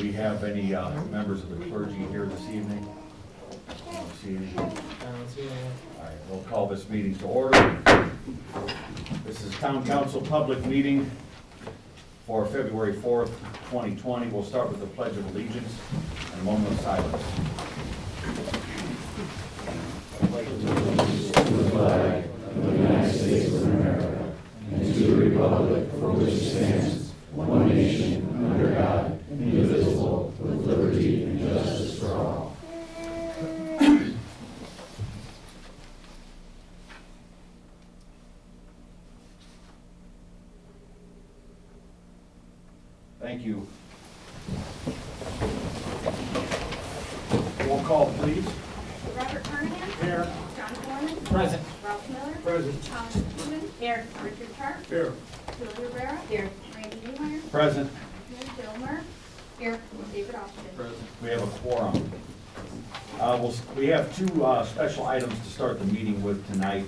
we have any members of the clergy here this evening? I don't see any. All right, we'll call this meeting to order. This is Town Council public meeting for February 4th, 2020. We'll start with the Pledge of Allegiance and a moment of silence. Pledge allegiance to the flag of the United States of America and to the republic for which it stands, one nation, under God, indivisible, with liberty and justice for all. Thank you. Roll call, please. Robert Carnahan. Here. John Foreman. Present. Ralph Miller. Present. Thomas Newman. Here. Richard Sharp. Here. Julie Rivera. Here. Randy Newmeyer. Present. Bill Murr. Here. David Austin. We have a quorum. We have two special items to start the meeting with tonight,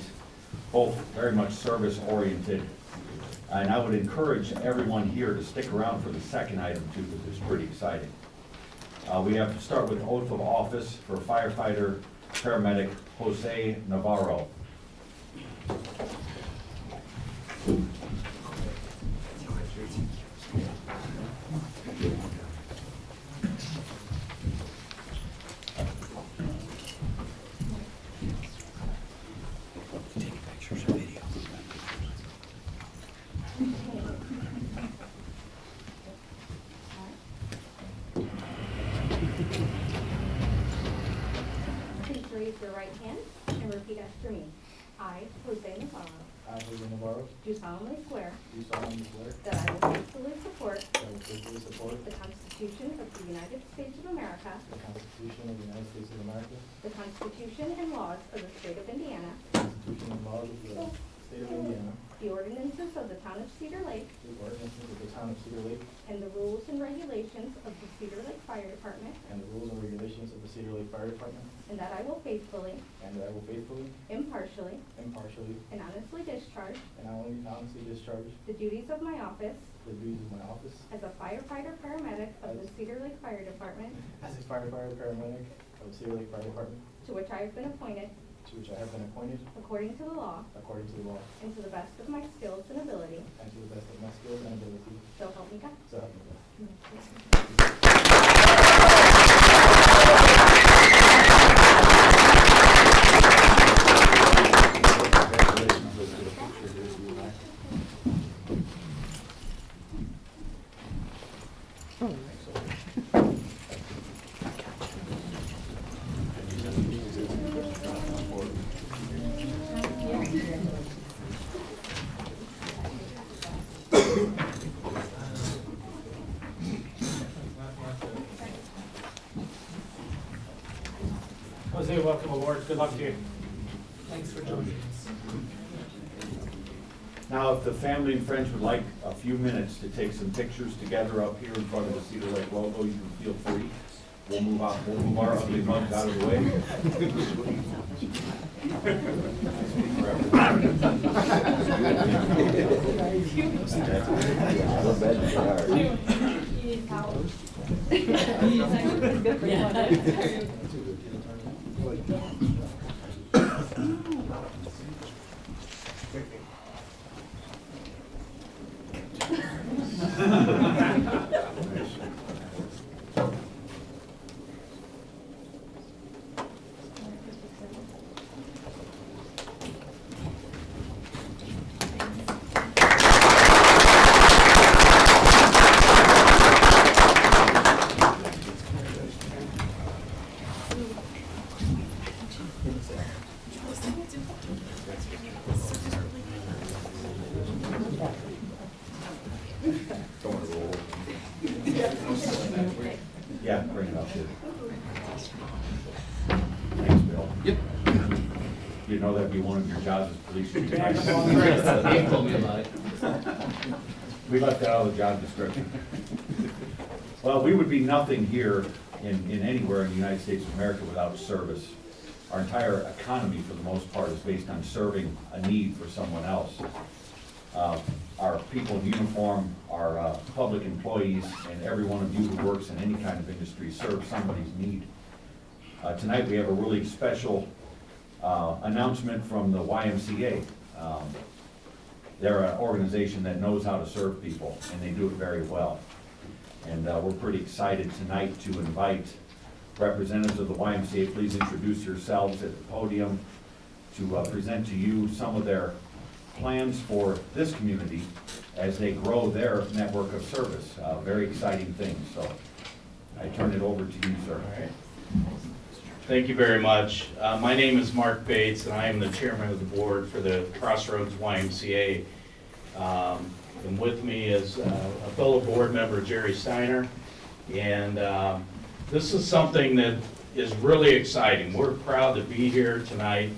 both very much service-oriented. And I would encourage everyone here to stick around for the second item too, because it's pretty exciting. We have to start with oath of office for firefighter paramedic Jose Navarro. Please raise your right hand and repeat after me. I, Jose Navarro, I, Jose Navarro, do solemnly swear do solemnly swear that I will faithfully support that I will faithfully support the Constitution of the United States of America, the Constitution of the United States of America, the Constitution and laws of the State of Indiana, the Constitution and laws of the State of Indiana, the ordinances of the Town of Cedar Lake, the ordinances of the Town of Cedar Lake, and the rules and regulations of the Cedar Lake Fire Department, and the rules and regulations of the Cedar Lake Fire Department, and that I will faithfully, and that I will faithfully, impartially, impartially, and honestly discharge and honestly discharge the duties of my office the duties of my office as a firefighter paramedic of the Cedar Lake Fire Department, as a firefighter paramedic of the Cedar Lake Fire Department, to which I have been appointed to which I have been appointed according to the law according to the law and to the best of my skills and ability. and to the best of my skills and ability, So help me God. so help me God. Jose, welcome aboard. Good luck to you. Thanks for joining us. Now, if the family and friends would like a few minutes to take some pictures together up here in front of the Cedar Lake logo, you can feel free. We'll move our ugly mugs out of the way. Yeah, bring it up here. Thanks, Bill. Yep. You know that'd be one of your jobs as police chief. Dave told me about it. We left that out of the job description. Well, we would be nothing here in anywhere in the United States of America without service. Our entire economy, for the most part, is based on serving a need for someone else. our people in uniform, our public employees, and every one of you who works in any kind of industry serve somebody's need. Tonight, we have a really special announcement from the YMCA. They're an organization that knows how to serve people, and they do it very well. And we're pretty excited tonight to invite representatives of the YMCA. Please introduce yourselves at the podium to present to you some of their plans for this community as they grow their network of service. Very exciting things. So I turn it over to you, sir. All right. Thank you very much. My name is Mark Bates, and I am the chairman of the board for the Crossroads YMCA. And with me is a fellow board member, Jerry Steiner. And this is something that is really exciting. We're proud to be here tonight.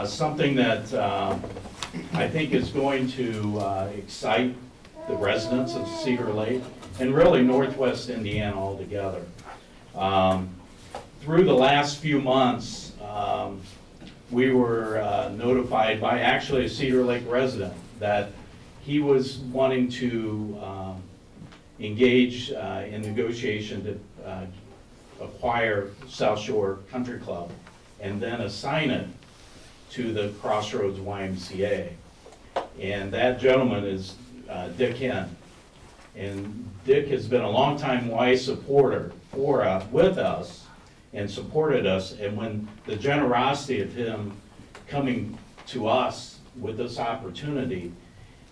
Something that I think is going to excite the residents of Cedar Lake and really Northwest Indiana altogether. Through the last few months, we were notified by actually a Cedar Lake resident that he was wanting to engage in negotiation to acquire South Shore Country Club and then assign it to the Crossroads YMCA. And that gentleman is Dick Henn. And Dick has been a longtime Y supporter with us and supported us. And when the generosity of him coming to us with this opportunity,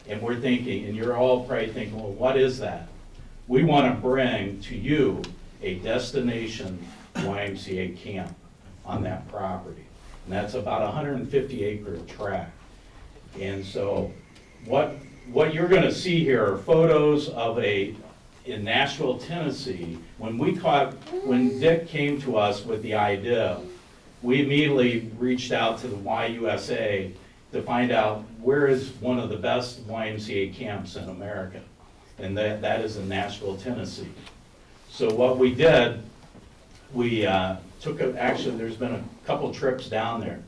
and we're thinking, and you're all probably thinking, well, what is that? We want to bring to you a destination YMCA camp on that property. And that's about a 150-acre tract. And so what you're going to see here are photos of in Nashville, Tennessee. When Dick came to us with the idea, we immediately reached out to the YUSA to find out where is one of the best YMCA camps in America. And that is in Nashville, Tennessee. So what we did, we actually there's been a couple trips down there,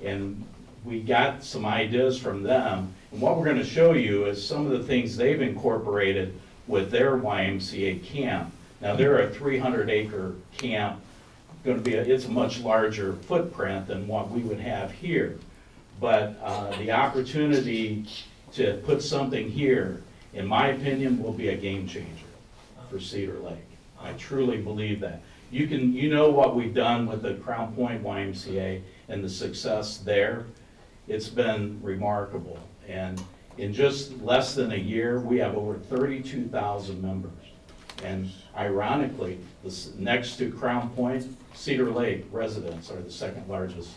and we got some ideas from them. And what we're going to show you is some of the things they've incorporated with their YMCA camp. Now they're a 300-acre camp. It's a much larger footprint than what we would have here. But the opportunity to put something here, in my opinion, will be a game changer for Cedar Lake. I truly believe that. You know what we've done with the Crown Point YMCA and the success there. It's been remarkable. And in just less than a year, we have over 32,000 members. And ironically, next to Crown Point, Cedar Lake residents are the second largest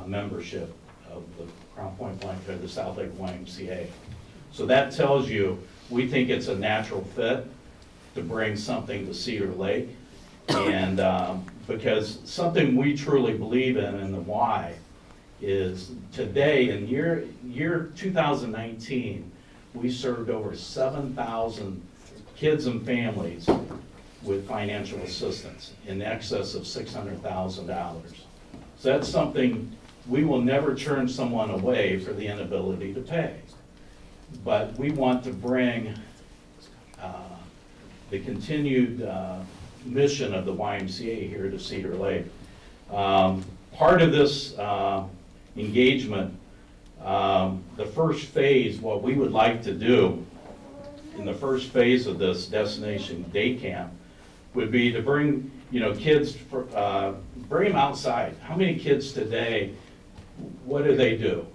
membership of the Crown Point or the South Lake YMCA. So that tells you we think it's a natural fit to bring something to Cedar Lake. And because something we truly believe in the why is today in year 2019, we served over 7,000 kids and families with financial assistance in excess of $600,000. So that's something we will never turn someone away for the inability to pay. But we want to bring the continued mission of the YMCA here to Cedar Lake. Part of this engagement, the first phase, what we would like to do in the first phase of this destination day camp would be to bring kids, bring them outside. How many kids today, what do?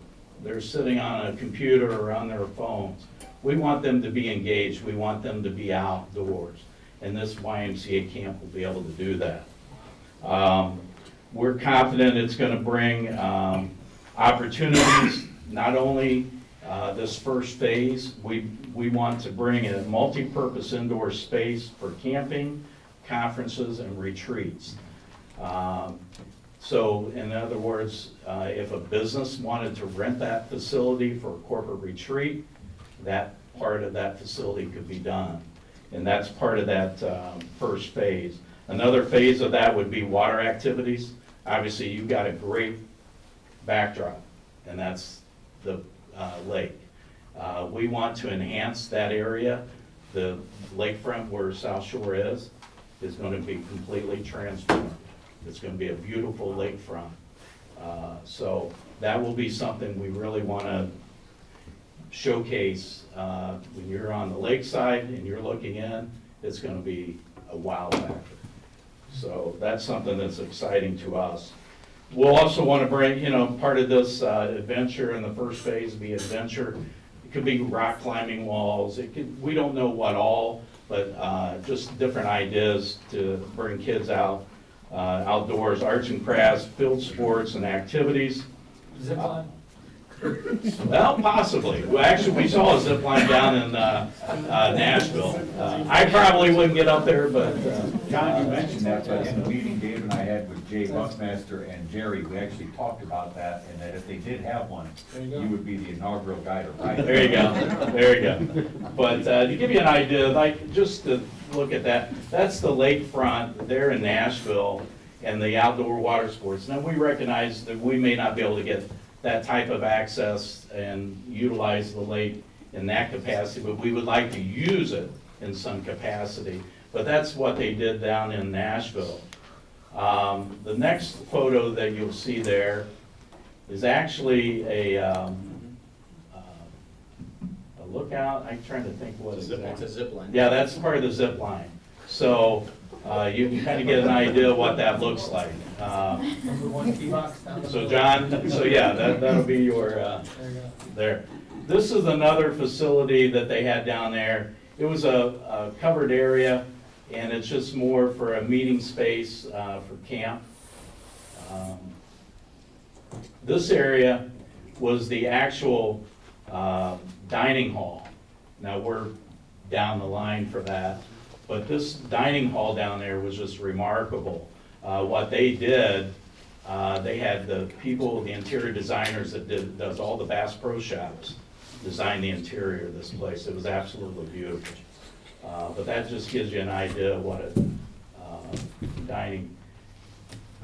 They're sitting on a computer or on their phones. We want them to be engaged. We want them to be outdoors. And this YMCA camp will be able to do that. We're confident it's going to bring opportunities, not only this first phase. We want to bring a multi-purpose indoor space for camping, conferences, and retreats. So in other words, if a business wanted to rent that facility for a corporate retreat, that part of that facility could be done. And that's part of that first phase. Another phase of that would be water activities. Obviously, you've got a great backdrop, and that's the lake. We want to enhance that area. The lakefront where South Shore is going to be completely transformed. It's going to be a beautiful lakefront. So that will be something we really want to showcase. When you're on the lakeside and you're looking in, it's going to be a wow factor. So that's something that's exciting to us. We'll also want to bring, part of this adventure in the first phase be adventure. It could be rock climbing walls. We don't know what all, but just different ideas to bring kids out, outdoors, arts and crafts, field sports and activities. Zip line? Well, possibly. Well, actually, we saw a zip line down in Nashville. I probably wouldn't get up there, but John, you mentioned that, but in the meeting Dave and I had with Jay Buckmaster and Jerry, we actually talked about that, and that if they did have one, There you go. you would be the inaugural guy to ride it. there you go, there you go. But to give you an idea, like, just to look at that, that's the lakefront there in Nashville and the outdoor water sports. Now, we recognize that we may not be able to get that type of access and utilize the lake in that capacity, but we would like to use it in some capacity. But that's what they did down in Nashville. The next photo that you'll see there is actually a lookout. I'm trying to think what It's exactly. a zip line. Yeah, that's part of the zip line. So you can kind of get an idea of what that looks like. Number one key box down the. So John, so yeah, that'll be your, There you go. there. This is another facility that they had down there. It was a covered area, and it's just more for a meeting space for camp. This area was the actual dining hall. Now, we're down the line for that, but this dining hall down there was just remarkable. What they did, they had the people, the interior designers that does all the Bass Pro Shops, design the interior of this place. It was absolutely beautiful. But that just gives you an idea of what a dining.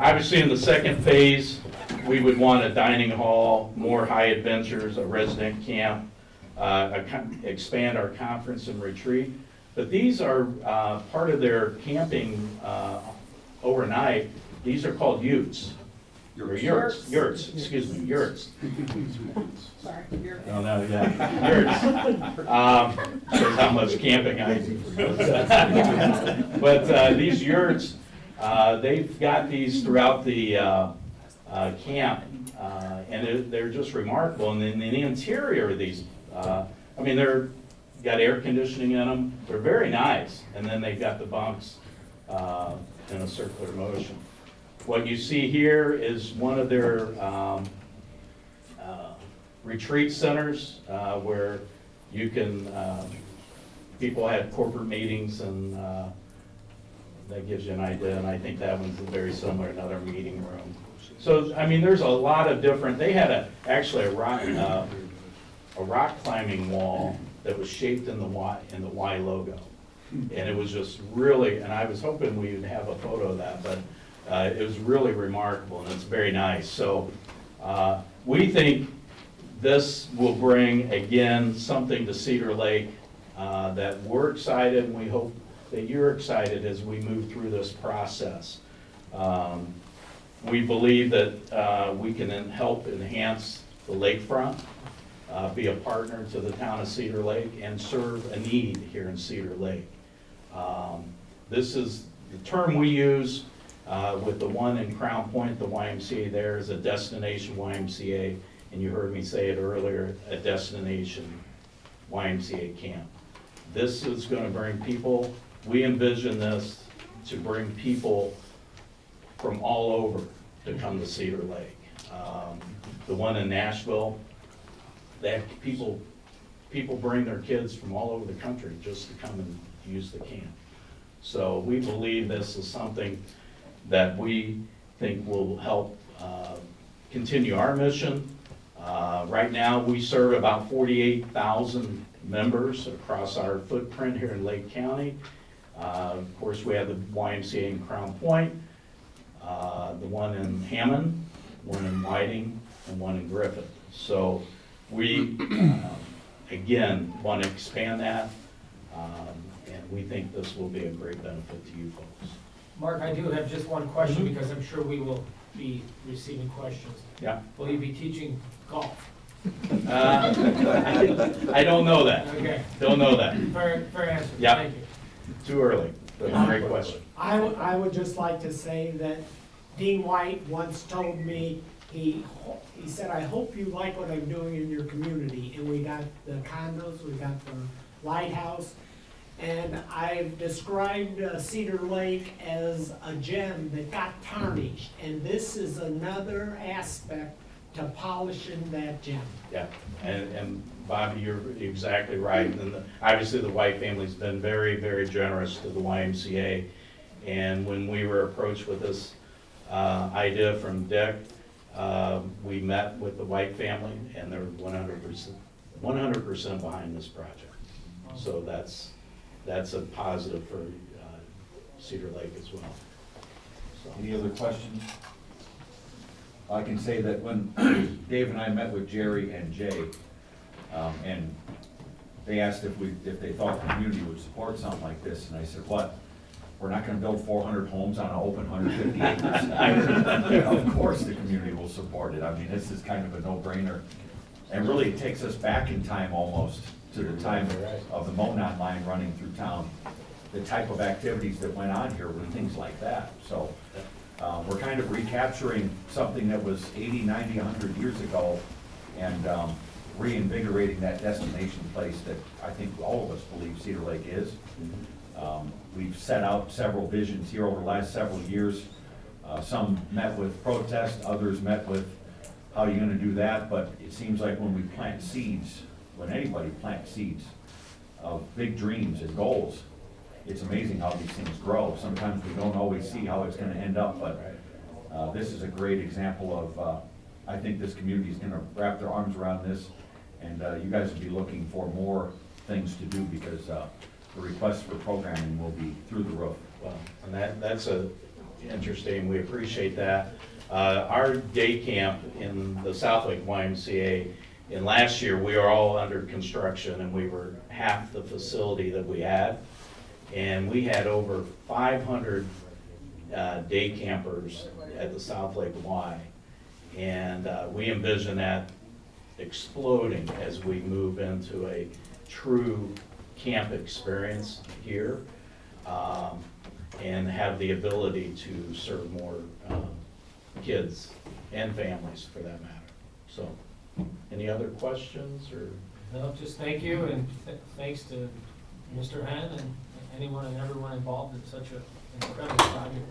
Obviously, in the second phase, we would want a dining hall, more high adventures, a resident camp, expand our conference and retreat. But these are part of their camping overnight. These are called utes. Or yurts, excuse me, yurts. Sorry, you're. Oh, no, yeah, yurts. Shows how much camping I do. But these yurts, they've got these throughout the camp, and they're just remarkable. And in the interior of these, they're got air conditioning in them. They're very nice. And then they've got the bunks in a circular motion. What you see here is one of their retreat centers where you can, people had corporate meetings, and that gives you an idea. And I think that one's very similar, another meeting room. So, there's a lot of different, they had actually a rock climbing wall that was shaped in the Y logo. And it was just really, and I was hoping we would have a photo of that, but it was really remarkable, and it's very nice. So we think this will bring, again, something to Cedar Lake that we're excited, and we hope that you're excited as we move through this process. We believe that we can then help enhance the lakefront, be a partner to the town of Cedar Lake, and serve a need here in Cedar Lake. This is the term we use with the one in Crown Point, the YMCA there is a destination YMCA, and you heard me say it earlier, a destination YMCA camp. This is going to bring people, we envision this to bring people from all over to come to Cedar Lake. The one in Nashville, that people bring their kids from all over the country just to come and use the camp. So we believe this is something that we think will help continue our mission. Right now, we serve about 48,000 members across our footprint here in Lake County. Of course, we have the YMCA in Crown Point, the one in Hammond, one in Whiting, and one in Griffith. So we again, want to expand that, and we think this will be a great benefit to you folks. Mark, I do have just one question, because I'm sure we will be receiving questions. Yeah. Will you be teaching golf? I don't know that. Okay, Don't know that. fair answer. Yeah. Thank you. Too early, but great question. I would just like to say that Dean White once told me, he said, "I hope you like what I'm doing in your community." And we got the condos, we got the lighthouse, and I've described Cedar Lake as a gem that got tarnished. And this is another aspect to polishing that gem. Yeah, and Bobby, you're exactly right. And obviously, the White family's been very, very generous to the YMCA. And when we were approached with this idea from Dick, we met with the White family, and they're 100% behind this project. So that's a positive for Cedar Lake as well. So. Any other questions? I can say that when Dave and I met with Jerry and Jay, and they asked if they thought the community would support something like this, and I said, what? We're not gonna build 400 homes on an open 150 acres. Of course the community will support it. I mean, this is kind of a no-brainer. And really, it takes us back in time almost to the time of the Monon line running through town. The type of activities that went on here were things like that. So we're kind of recapturing something that was 80, 90, 100 years ago, and reinvigorating that destination place that I think all of us believe Cedar Lake is. We've set out several visions here over the last several years. Some met with protest, others met with how are you gonna do that, but it seems like when we plant seeds, when anybody plants seeds of big dreams and goals, it's amazing how these things grow. Sometimes we don't always see how it's gonna end up, but this is a great example of, I think this community is gonna wrap their arms around this, and you guys will be looking for more things to do, because the requests for programming will be through the roof. Well, and that's interesting, we appreciate that. Our day camp in the South Lake YMCA, in last year, we were all under construction, and we were half the facility that we had. And we had over 500 day campers at the South Lake Y. And we envision that exploding as we move into a true camp experience here, and have the ability to serve more kids and families for that matter. So, any other questions or? No, just thank you, and thanks to Mr. Hen and anyone and everyone involved in such an incredible project.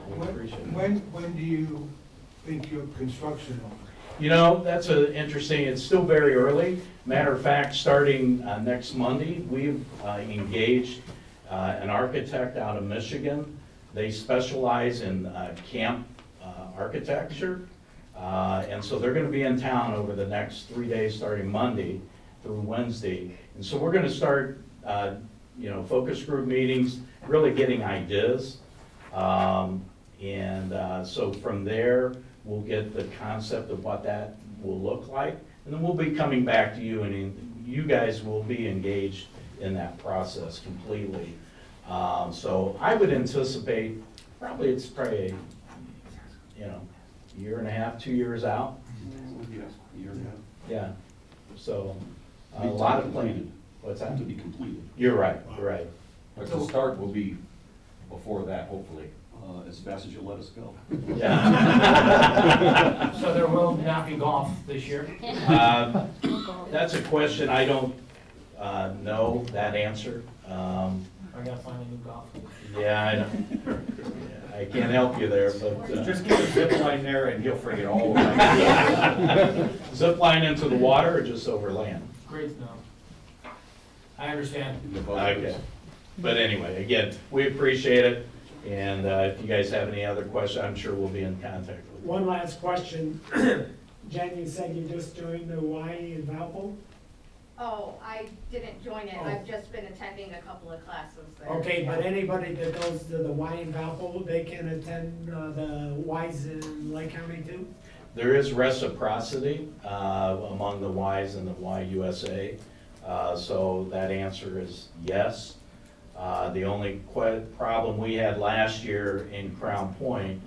We appreciate it. When do you think your construction will? You know, that's interesting, it's still very early. Matter of fact, starting next Monday, we've engaged an architect out of Michigan. They specialize in camp architecture. And so they're gonna be in town over the next 3 days, starting Monday through Wednesday. And so we're gonna start, focus group meetings, really getting ideas. So from there, we'll get the concept of what that will look like. And then we'll be coming back to you, and you guys will be engaged in that process completely. So I would anticipate, it's probably, year and a half, 2 years out. Yes, a year and a half. Yeah, so a Be lot of completed. planning. What's that? To be completed, You're right, you're right. But the start will be before that, hopefully. as fast as you'll let us go. Yeah. So there will not be golf this year? That's a question I don't know that answer. I gotta find a new golf. Yeah, I can't help you there, but. Just get a zip line there and he'll forget all about it. Zip line into the water or just over land? Great, no. I understand. In the budget. Okay. But anyway, again, we appreciate it, and if you guys have any other questions, I'm sure we'll be in contact with you. One last question. Jen, you said you just joined the Y in Valpo? Oh, I didn't join it. I've just been attending a couple of classes there. Okay, but anybody that goes to the Y in Valpo, they can attend the Ys in Lake County too? There is reciprocity among the Ys and the YUSA. So that answer is yes. The only problem we had last year in Crown Point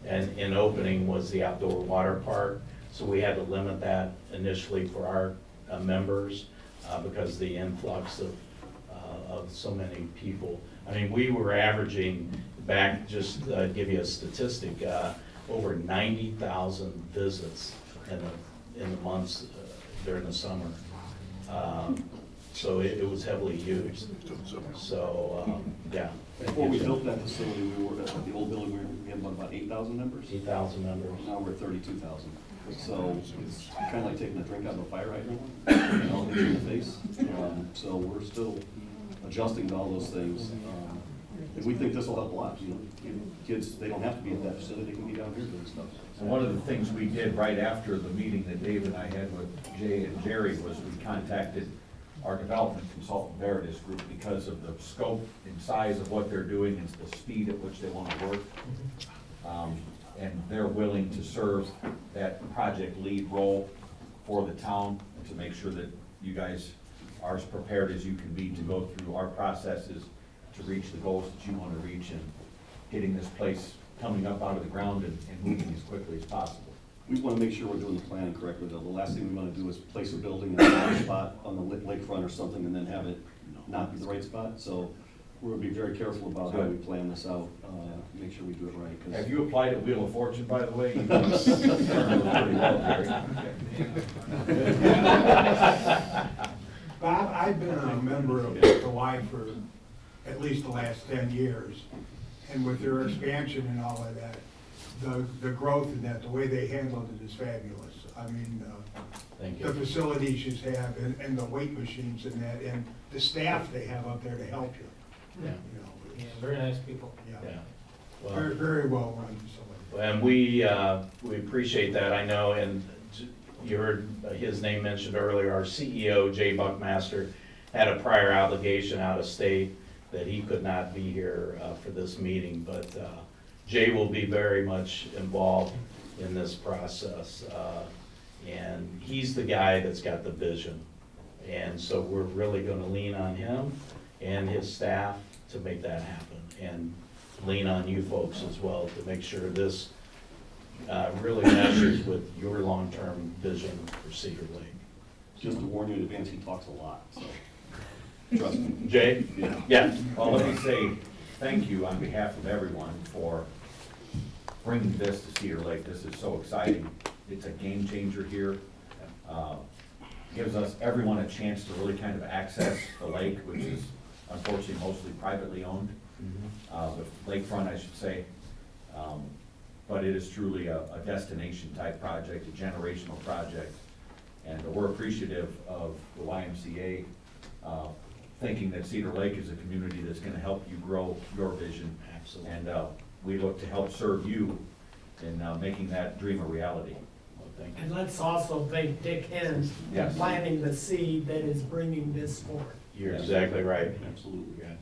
and in opening was the outdoor water park. So we had to limit that initially for our members because of the influx of so many people. I mean, we were averaging back, just give you a statistic, over 90,000 visits in the months during the summer. So it was heavily used. So, yeah. Before we built that facility, we were, at the old building, we had about 8,000 members. 8,000 members. Now we're at 32,000. So it's kind of like taking a drink out of a fire hydrant, you know, in the face. So we're still adjusting to all those things. And we think this will help a lot, you know. Kids, they don't have to be at that facility, they can be down here doing stuff. And one of the things we did right after the meeting that Dave and I had with Jay and Jerry was we contacted our development consultant, Veritas Group, because of the scope and size of what they're doing and the speed at which they want to work. And they're willing to serve that project lead role for the town to make sure that you guys are as prepared as you can be to go through our processes to reach the goals that you want to reach and getting this place coming up out of the ground and moving as quickly as possible. We want to make sure we're doing the planning correctly, though. The last thing we want to do is place a building in the wrong spot on the lakefront or something and then have it not be the right spot. So we're going to be very careful about how we plan this out, make sure we do it right. 'Cause Have you applied at Wheel of Fortune, by the way? You know pretty well, Jerry. Bob, I've been a member of the Y for at least the last 10 years, and with their expansion and all of that, the growth in that, the way they handled it is fabulous. I mean, Thank the you. facilities you have and the weight machines and that, and the staff they have up there to help you. Yeah. You know, Yeah, it's- very nice people. Yeah. yeah, Well, very well run facility. and we appreciate that, I know, and you heard his name mentioned earlier, our CEO, Jay Buckmaster, had a prior obligation out of state that he could not be here for this meeting, but Jay will be very much involved in this process. And he's the guy that's got the vision. And so we're really gonna lean on him and his staff to make that happen. And lean on you folks as well to make sure this really meshes with your long-term vision for Cedar Lake. just to warn you in advance, he talks a lot, so trust me. Jay? Yeah. Yeah. Well, let me say thank you on behalf of everyone for bringing this to Cedar Lake. This is so exciting. It's a game changer here. Gives us, everyone, a chance to really kind of access the lake, which is unfortunately mostly privately owned. The lakefront, I should say. But it is truly a destination type project, a generational project. And we're appreciative of the YMCA thinking that Cedar Lake is a community that's gonna help you grow your vision. Absolutely. And we look to help serve you in making that dream a reality. Well, thank you. And let's also thank Dick Hens for Yes. planting the seed that is bringing this forward. You're exactly right. Absolutely. Yeah.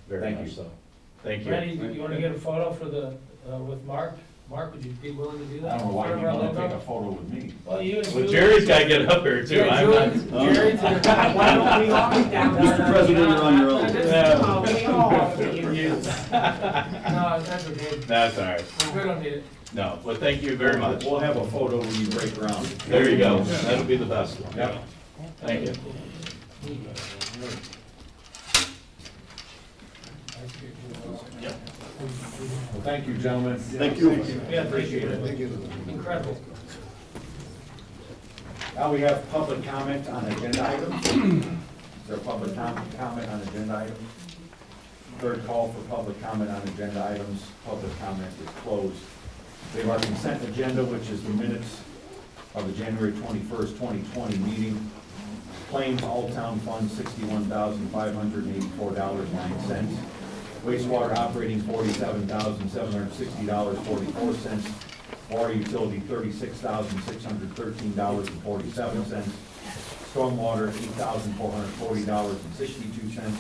Very Thank much you. so. Thank you. Randy, you wanna get a photo for the, with Mark? Mark, would you be willing to do I that? don't know why you For our wanna logo? take a photo with me. Well, you and Well, Julie. Jerry's gotta get up here too. Yeah, I'm Julie, not- Jerry, Why don't we all be down there? Mr. President, you're on your own. Oh, we all have to use. No, that's okay. That's all right. We don't need it. No, but thank you very much. We'll have a photo when you break ground. There you go. That'll be the best one. Yep. Thank you. Well, thank you, gentlemen. Thank you. Yeah, appreciate it. Incredible. Now we have public comment on agenda items. Is there public comment on agenda items? Third call for public comment on agenda items. Public comment is closed. We have our consent agenda, which is the minutes of the January 21st, 2020 meeting. Claims, all town funds, $61,584.09. Wastewater operating, $47,760.44. Water utility, $36,613.47. Stormwater, $8,440.62.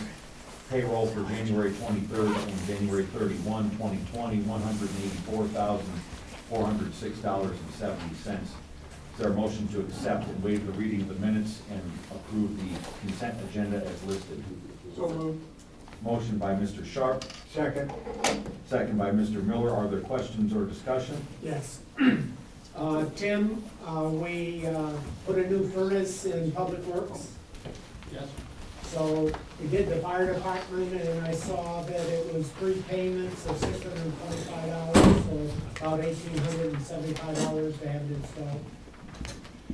Payroll for January 23rd and January 31, 2020, $184,406.70. Is there a motion to accept and waive the reading of the minutes and approve the consent agenda as listed? So moved. Motion by Mr. Sharp, Second. second by Mr. Miller. Are there questions or discussion? Yes. Tim, we put a new furnace in Public Works. Yes. So we did the fire department, and I saw that it was three payments of $625, so about $1,875 to have it installed.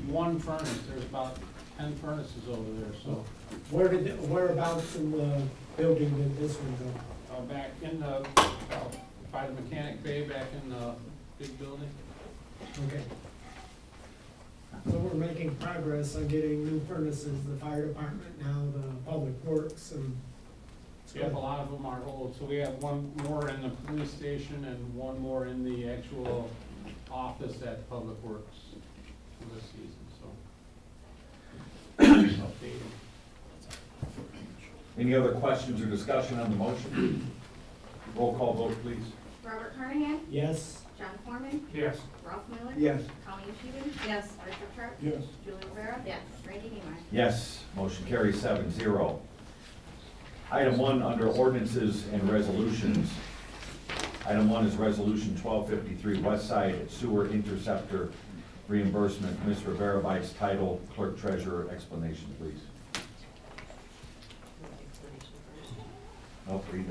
One furnace, there's about 10 furnaces over there, so, Whereabouts in the building did this one go? back in the, by the mechanic bay, back in the big building. Okay. So we're making progress on getting new furnaces, the fire department now, the public works, and it's We have good. a lot of them are old, so we have one more in the police station and one more in the actual office at Public Works for this season, so. Updating. Any other questions or discussion on the motion? Roll call vote, please. Robert Carnahan? Yes? John Foreman? Yes. Ralph Miller? Yes. Colleen Scheven? Yes. Richard Sharp? Yes. Julie Rivera? Yes. Randy England? Yes, motion carries 7-0. Item 1 under ordinances and resolutions. Item 1 is Resolution 1253, West Side Sewer Interceptor Reimbursement. Ms. Rivera by its title, Clerk Treasurer, explanation, please. No, read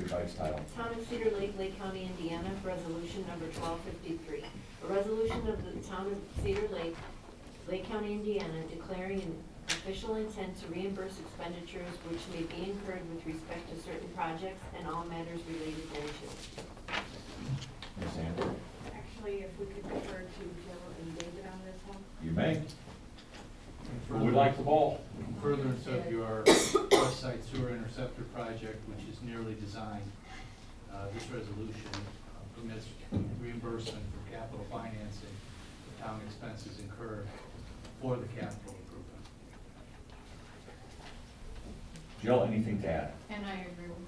by its title. Town of Cedar Lake, Lake County, Indiana, resolution number 1253. A resolution of the Town of Cedar Lake, Lake County, Indiana, declaring an official intent to reimburse expenditures which may be incurred with respect to certain projects and all matters related thereto. Ms. Sandberg, Actually, if we could refer to Jill and David on this one. you may. Who would like the ball? In furtherance of your West Side Sewer Interceptor project, which is nearly designed, this resolution permits reimbursement for capital financing for town expenses incurred for the capital improvement. Jill, anything to add? And I agree with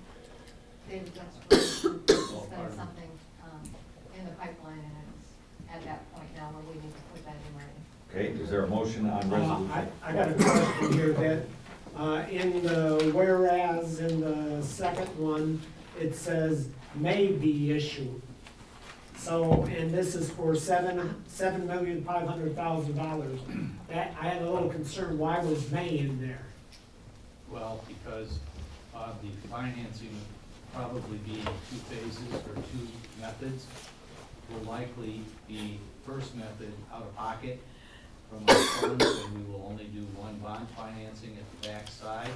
David's explanation. There's been something in the pipeline, and it's at that point now where we need to put that in writing. Okay, is there a motion on resolution? I got a question here that, in the whereas, in the second one, it says may be issued. So, and this is for $7,500,000. That, I had a little concern, why was may in there? Well, because the financing will probably be two phases or two methods. Will likely be first method out of pocket from our funds, and we will only do one bond financing at the back side.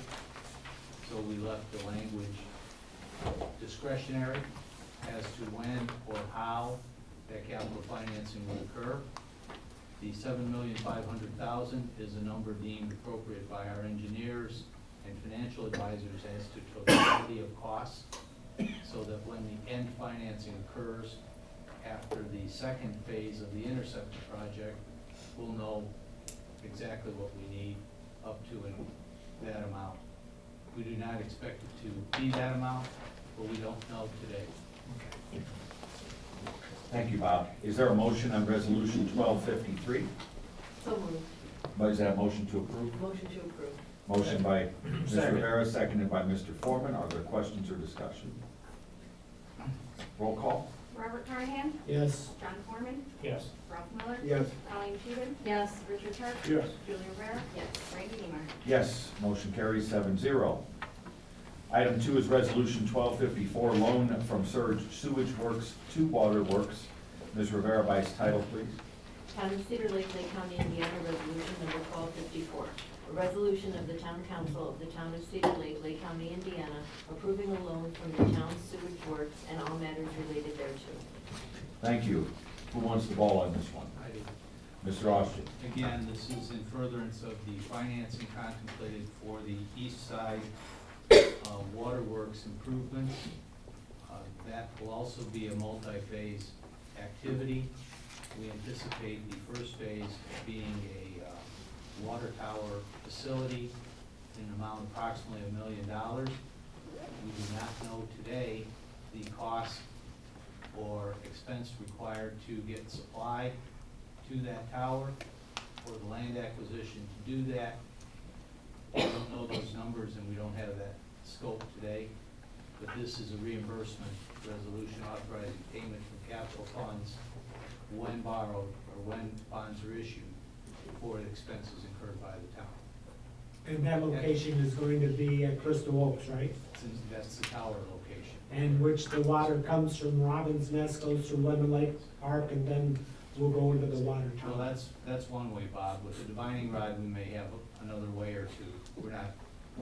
So we left the language discretionary as to when or how that capital financing will occur. The $7,500,000 is a number deemed appropriate by our engineers and financial advisors as to totality of costs, so that when the end financing occurs after the second phase of the interceptor project, we'll know exactly what we need up to that amount. We do not expect it to be that amount, but we don't know today. Thank you, Bob. Is there a motion on resolution 1253? So moved. Is that a motion to approve? Motion to approve. Motion by Ms. Second. Rivera, seconded by Mr. Foreman. Are there questions or discussion? Roll call? Robert Carnahan? Yes? John Foreman? Yes. Ralph Miller? Yes. Colleen Scheven? Yes. Richard Sharp? Yes. Julie Rivera? Yes. Randy England? Yes, motion carries 7-0. Item 2 is resolution 1254, loan from Surge Sewage Works to Water Works. Ms. Rivera by its title, please. Town of Cedar Lake, Lake County, Indiana, resolution number 1254. A resolution of the Town Council of the Town of Cedar Lake, Lake County, Indiana, approving a loan from the town's sewage works and all matters related thereto. Thank you. Who wants the ball on this one? I do. Mr. Austin. Again, this is in furtherance of the financing contemplated for the east side waterworks improvements. That will also be a multi-phase activity. We anticipate the first phase being a water tower facility in an amount of approximately $1 million. We do not know today the cost or expense required to get supply to that tower. for the land acquisition to do that. We don't know those numbers and we don't have that scope today, but this is a reimbursement resolution authorizing payment from capital funds when borrowed or when bonds are issued for the expenses incurred by the town. And that location is going to be at Crystal Oaks, right? Since that's the tower location. And which the water comes from Robin's Nest, goes through Lemon Lake Park, and then will go into the water Well, tower. that's one way, Bob. With the divining rod, we may have another way or two. We're not,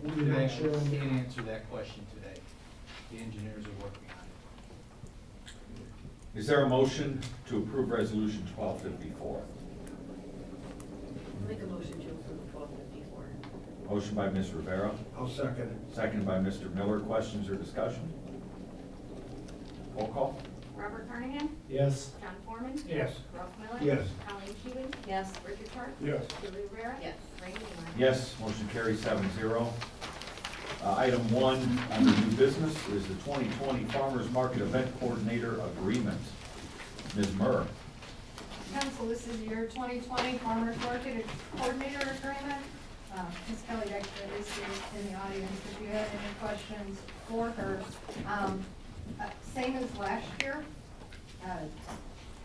We're not sure on can't that. answer that question today. The engineers are working on it. Is there a motion to approve resolution 1254? Make a motion to approve 1254. Motion by Ms. Rivera, I'll second it. seconded by Mr. Miller. Questions or discussion? Roll call. Robert Carnahan? Yes. John Foreman? Yes. Ralph Miller? Yes. Colleen Scheven? Yes. Richard Hart? Yes. Julie Rivera? Yes. Randy Neiman? Yes, motion carries 7-0. Item 1 under new business is the 2020 Farmers Market Event Coordinator Agreement. Ms. Murr. Council, this is your 2020 Farmers Market Coordinator Agreement. Ms. Kelly Dexter is here in the audience if you have any questions for her. Same as last year.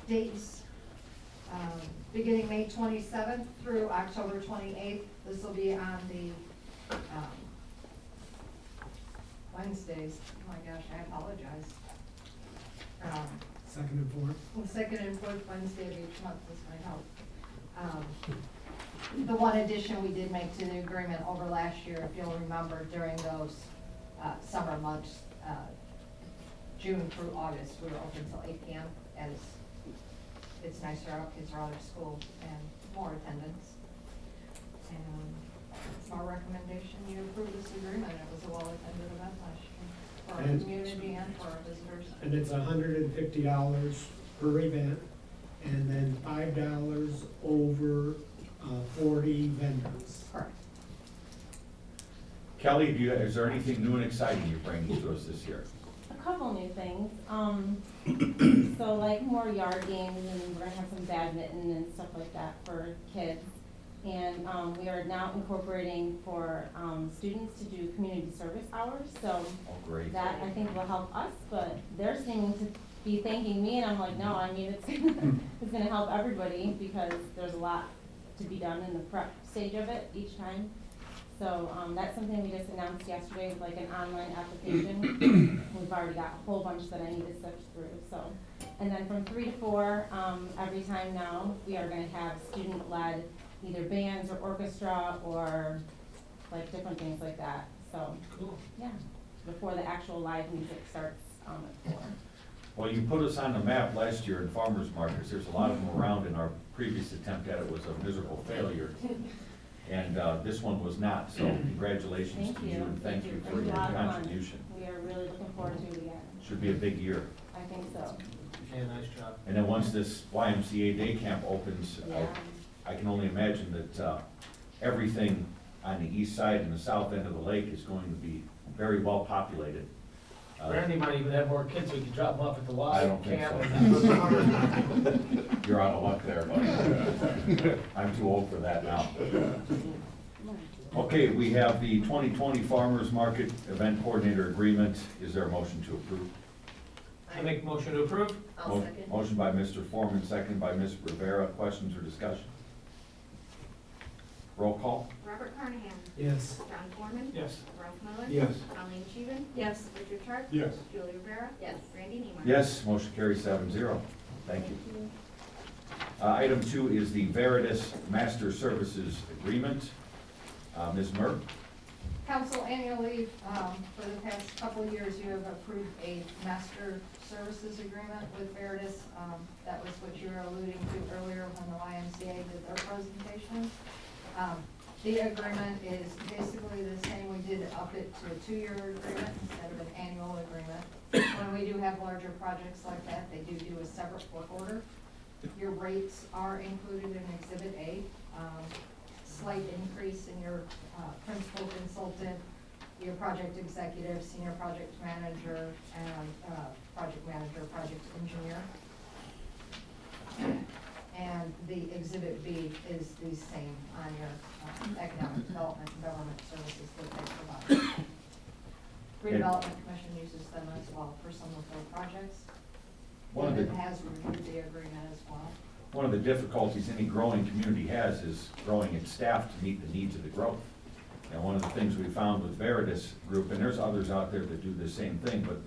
Dates beginning May 27th through October 28th. This will be on the Wednesdays. Oh my gosh, I apologize. Second and fourth. The second and fourth Wednesday of each month, this might help. The one addition we did make to the agreement over last year, if you'll remember, during those summer months, June through August, we were open till 8 p.m. as it's nicer out, kids are out of school, and more attendance. And it's our recommendation you approve this agreement. It was a well-attended event last year for our And- community and for our visitors. And it's $150 per event, and then $5 over 40 vendors. Correct. Kelly, is there anything new and exciting you're bringing to us this year? A couple new things. So like more yard games, and we're gonna have some badminton and stuff like that for kids. And we are now incorporating for students to do community service hours. So Oh, great. that I think will help us, but they're seeming to be thanking me, and I'm like, no, I mean, it's gonna help everybody because there's a lot to be done in the prep stage of it each time. So that's something we just announced yesterday, like an online application. We've already got a whole bunch that I need to sift through, so. And then from 3 to 4, every time now, we are gonna have student-led either bands or orchestra or like different things like that, so. Cool. Yeah, before the actual live music starts at 4. Well, you put us on the map last year in farmers markets. There's a lot of them around, and our previous attempt at it was a miserable failure. And this one was not, so congratulations Thank to you. you, and thank you for It was your a lot of fun. contribution. We are really looking forward to it again. Should be a big year. I think so. Yeah, nice job. And then once this YMCA day camp opens, Yeah. I can only imagine that everything on the east side and the south end of the lake is going to be very well populated. Randy might even have more kids, we could drop them off at the Y I don't think camp. so. You're out of luck there, buddy. I'm too old for that now. Okay, we have the 2020 Farmers Market Event Coordinator Agreement. Is there a motion to approve? I make motion to approve? I'll second. Motion by Mr. Foreman, second by Ms. Rivera. Questions or discussion? Roll call. Robert Carnahan? Yes. John Foreman? Yes. Ralph Miller? Yes. Colleen Scheven? Yes. Richard Hart? Yes. Julie Rivera? Yes. Randy Neiman? Yes, motion carries 7-0. Thank you. Item 2 is the Veritas Master Services Agreement. Ms. Murr? Council, annually, for the past couple of years, you have approved a master services agreement with Veritas. That was what you were alluding to earlier when the YMCA did their presentation. The agreement is basically the same. We did up it to a 2-year agreement instead of an annual agreement. When we do have larger projects like that, they do a separate work order. Your rates are included in Exhibit A. Slight increase in your principal consultant, your project executive, senior project manager, and project manager, project engineer. And the Exhibit B is the same on your economic development and government services that they provide. Redevelopment Commission uses them as well for some of their projects. One of David the- has reviewed the agreement as well. One of the difficulties any growing community has is growing its staff to meet the needs of the growth. And one of the things we found with Veritas Group, and there's others out there that do the same thing, but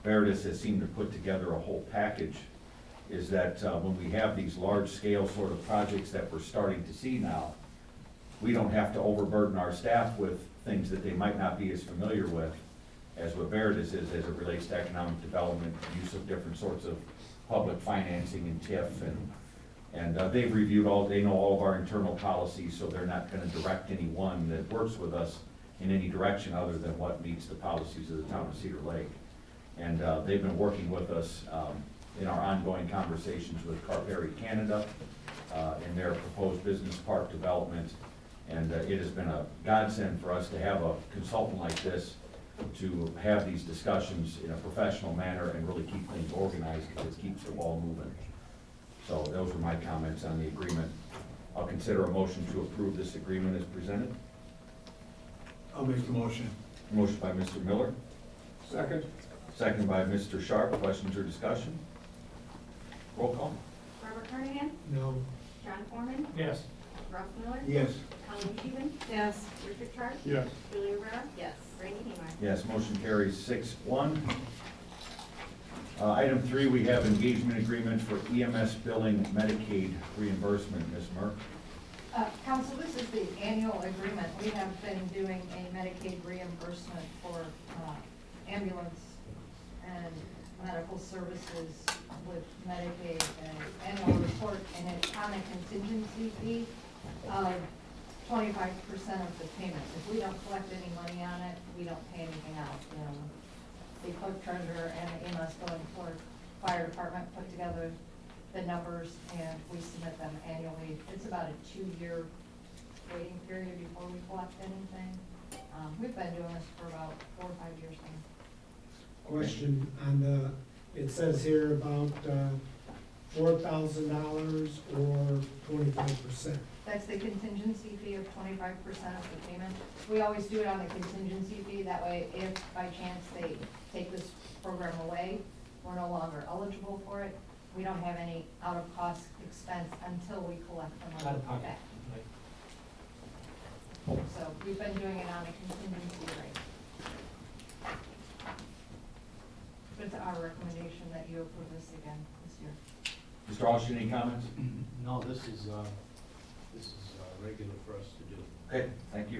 Veritas has seemed to put together a whole package, is that when we have these large-scale sort of projects that we're starting to see now, we don't have to overburden our staff with things that they might not be as familiar with as what Veritas is as it relates to economic development, use of different sorts of public financing and TIF, and they've reviewed they know all of our internal policies, so they're not gonna direct anyone that works with us in any direction other than what meets the policies of the town of Cedar Lake. And they've been working with us in our ongoing conversations with Carberry Canada in their proposed business park development. And it has been a godsend for us to have a consultant like this to have these discussions in a professional manner and really keep things organized, because it keeps the ball moving. So those were my comments on the agreement. I'll consider a motion to approve this agreement as presented. I'll make the motion. Motion by Mr. Miller, Second? second by Mr. Sharp. Questions or discussion? Roll call. Robert Carnahan? No. John Foreman? Yes. Ralph Miller? Yes. Colleen Scheeben? Yes. Richard Sharp? Yes. Julie Rivera? Yes. Randy England? Yes, motion carries 6-1. Item 3, we have engagement agreement for EMS billing Medicaid reimbursement. Ms. Merck? Council, this is the annual agreement. We have been doing a Medicaid reimbursement for ambulance and medical services with Medicaid, an annual report, and it's on a contingency fee of 25% of the payment. If we don't collect any money on it, we don't pay anything out. The clerk treasurer and the EMS going for fire department put together the numbers, and we submit them annually. It's about a 2-year waiting period before we collect anything. We've been doing this for about 4 or 5 years now. Question on it says here about $4,000 or 25%. That's the contingency fee of 25% of the payment. We always do it on the contingency fee, that way if by chance they take this program away, we're no longer eligible for it. We don't have any out-of-cost expense until we collect the Out money of pocket. back. Right. So we've been doing it on a contingency rate. It's our recommendation that you approve this again this year. Mr. Austin, any comments? No, this is regular for us to do. Okay, thank you.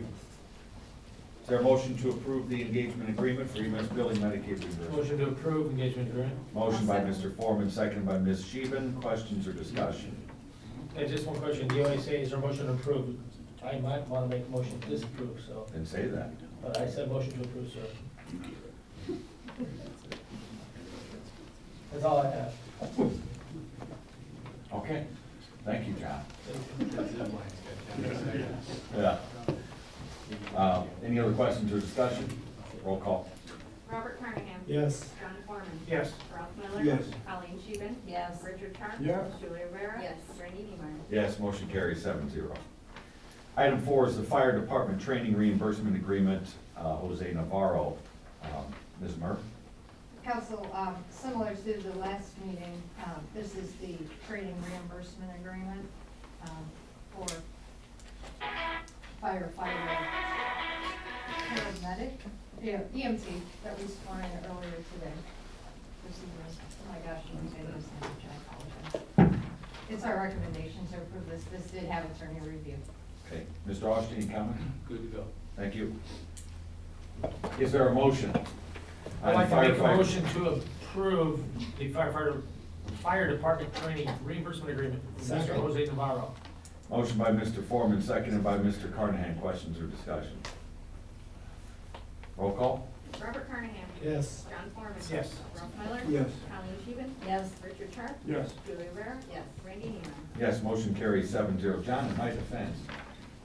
Is there a motion to approve the engagement agreement for EMS billing Medicaid reimbursement? Motion to approve engagement agreement. Motion by Mr. Foreman, second by Ms. Scheeben. Questions or discussion? And just one question, you always say, is there a motion to approve? I might want to make a motion to disapprove, so, Didn't say that. but I said motion to approve, sir. That's all I have. Okay, thank you, John. Yeah. Any other questions or discussion? Roll call. Robert Carnahan? Yes. John Foreman? Yes. Ralph Miller? Yes. Colleen Scheeben? Yes. Richard Sharp? Yes. Julie Rivera? Yes. Randy England? Yes, motion carries 7-0. Item 4 is the fire department training reimbursement agreement, Jose Navarro. Ms. Merck? Council, similar to the last meeting, this is the training reimbursement agreement for firefighter, paramedic, EMT that we sworn in earlier today. This is, oh my gosh, I'm saying this language, I apologize. It's our recommendation to approve this. This did have attorney review. Okay. Mr. Austin, any comment? Good to go. Thank you. Is there a motion? I'd like to make a Firefighter- motion to approve the fire department training reimbursement agreement with Mr. Second. Jose Navarro. Motion by Mr. Foreman, seconded by Mr. Carnahan. Questions or discussion? Roll call? Robert Carnahan? Yes. John Foreman? Yes. Ralph Miller? Yes. Colleen Scheeben? Yes. Richard Sharp? Yes. Julie Rivera? Yes. Randy England? Yes, motion carries 7-0. John, in my defense,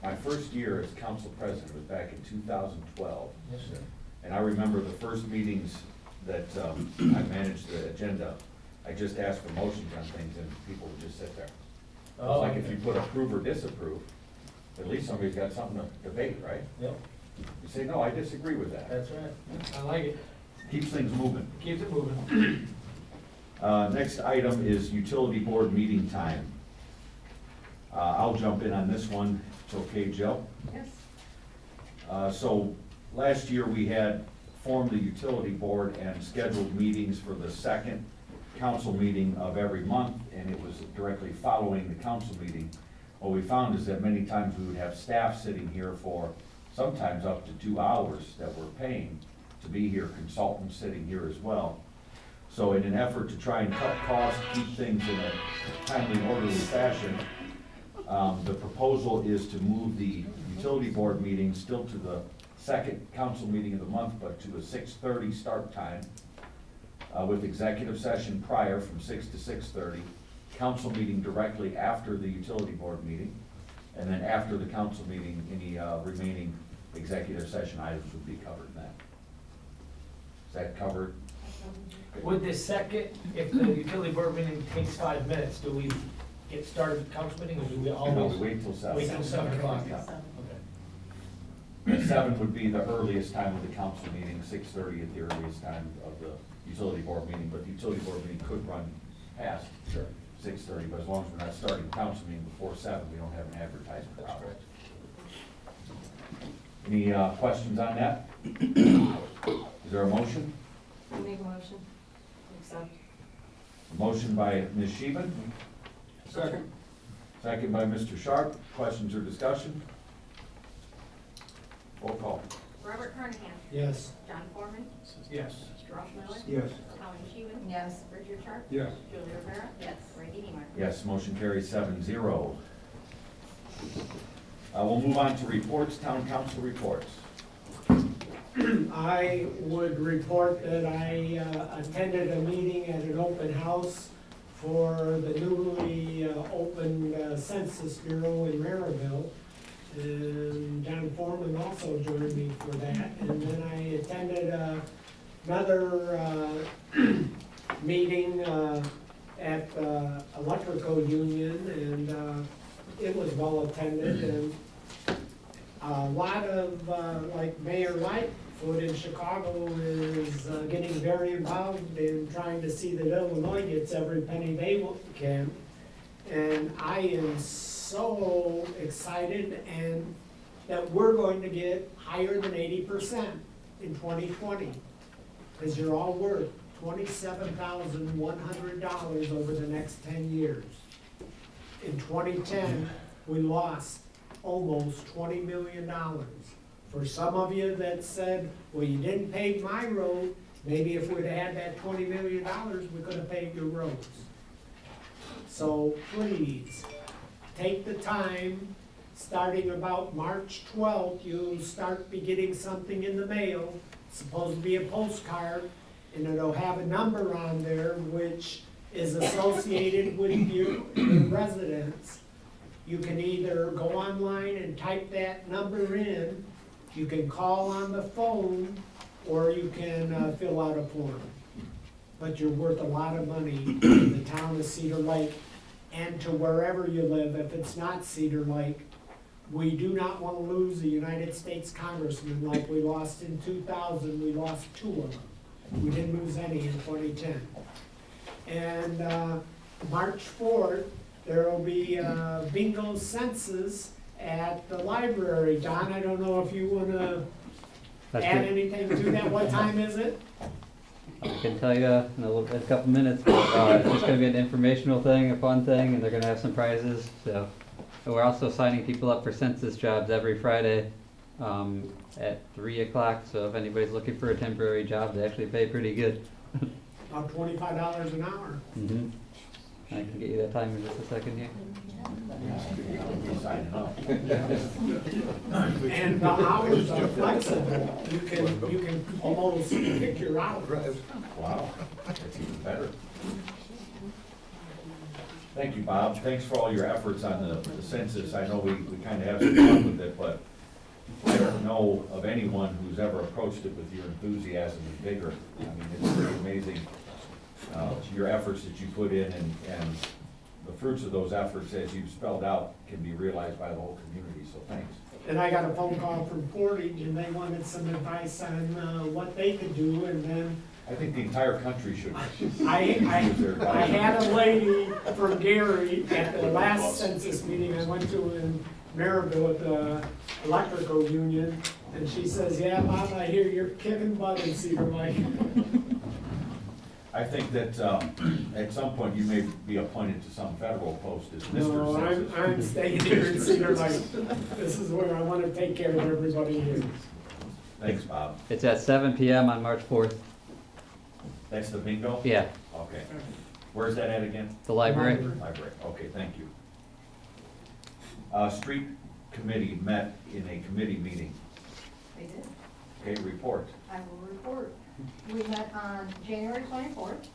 my first year as council president was back in 2012. Yes, sir. And I remember the first meetings that I managed the agenda, I just asked for motions on things and people would just sit there. Oh, like if you put approve or disapprove, at least somebody's got something to debate, right? Yep, You say, no, I disagree with that. that's right. I like it. Keeps things moving. Keeps it moving. Next item is utility board meeting time. I'll jump in on this one, it's okay, Jill? Yes. So last year, we had formed the utility board and scheduled meetings for the second council meeting of every month, and it was directly following the council meeting. What we found is that many times we would have staff sitting here for sometimes up to 2 hours that we're paying to be here, consultants sitting here as well. So in an effort to try and cut costs, keep things in a timely, orderly fashion, the proposal is to move the utility board meeting still to the second council meeting of the month, but to a 6:30 start time, with executive session prior from 6 to 6:30, council meeting directly after the utility board meeting, and then after the council meeting, any remaining executive session items would be covered in that. Is that covered? Would the second, if the utility board meeting takes 5 minutes, do we get started with council meeting, or do we No, always? we wait till 7. Wait till 7 o'clock? Yeah. Okay. 7 would be the earliest time of the council meeting, 6:30 at the earliest time of the utility board meeting, but the utility board meeting could run past Sure. 6:30, but as long as we're not starting the council meeting before 7, we don't have an advertising That's problem. correct. Any questions on that? Is there a motion? I make a motion. Accept. Motion by Ms. Sheehan, Second. second by Mr. Sharp. Questions or discussion? Roll call. Robert Carnahan. Yes. John Foreman. Yes. Ross Miller. Yes. Colin Sheehan. Yes. Richard Sharp. Yes. Julie Rivera. Yes. Randy Neiman. Yes, motion carries 7-0. We'll move on to reports, town council reports. I would report that I attended a meeting at an open house for the newly opened Census Bureau in Maryville. And John Foreman also joined me for that. And then I attended another meeting at the Electrical Union, and it was well attended. And a lot of, like Mayor Lightfoot in Chicago is getting very involved in trying to see that Illinois gets every penny they can. And I am so excited and that we're going to get higher than 80% in 2020. Because you're all worth $27,100 over the next 10 years. In 2010, we lost almost $20 million. For some of you that said, well, you didn't pave my road, maybe if we'd had that $20 million, we could have paved your roads. So please, take the time, starting about March 12th, you'll start be getting something in the mail. It's supposed to be a postcard, and it'll have a number on there which is associated with your residence. You can either go online and type that number in, you can call on the phone, or you can fill out a form. But you're worth a lot of money in the town of Cedar Lake and to wherever you live. If it's not Cedar Lake, we do not want to lose a United States congressman like we lost in 2000. We lost 2 of them. We didn't lose any in 2010. And March 4th, there will be bingo census at the library. Don, I don't know if you want to add anything to that. What time is it? I can tell you in a couple minutes, but it's just gonna be an informational thing, a fun thing, and they're gonna have some prizes, so. And we're also signing people up for census jobs every Friday, at 3 o'clock, so if anybody's looking for a temporary job, they actually pay pretty good. About $25 an hour. Mm-hmm. I can get you that time in just a second here. And the hours are flexible. You can almost pick your hours. Wow, that's even better. Thank you, Bob. Thanks for all your efforts on the census. I know we kind of have some fun with it, but I don't know of anyone who's ever approached it with your enthusiasm and vigor. I mean, it's pretty amazing, your efforts that you put in and the fruits of those efforts, as you've spelled out, can be realized by the whole community, so thanks. And I got a phone call from Portage, and they wanted some advice on what they could do, and then I think the entire country should. I use their advice. had a lady from Gary at the last census meeting I went to in Maryville at the electrical union, and she says, yeah, Bob, I hear you're kicking butt in Cedar Lake. I think that, at some point, you may be appointed to some federal post as Mr. No, Census. I'm staying here in Cedar Lake. This is where I want to take care of everybody here. Thanks, Bob. It's at 7 PM on March 4th. That's the bingo? Yeah, Okay. Where's that at again? the library. Library, okay, thank you. Street committee met in a committee meeting. They did. Okay, report. I will report. We met on January 24th.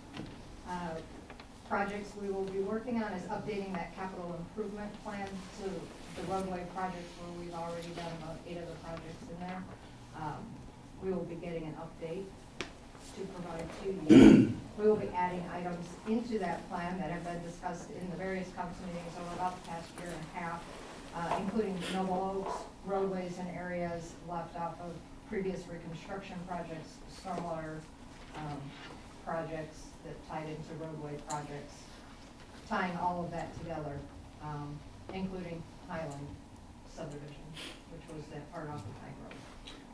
Projects we will be working on is updating that capital improvement plan to the roadway projects where we've already done about 8 of the projects in there. We will be getting an update to provide to you. We will be adding items into that plan that have been discussed in the various council meetings over about the past year and a half, including Noble Oaks, roadways and areas left off of previous reconstruction projects, stormwater projects that tied into roadway projects, tying all of that together, including Highland subdivision, which was that part off the Pike Road.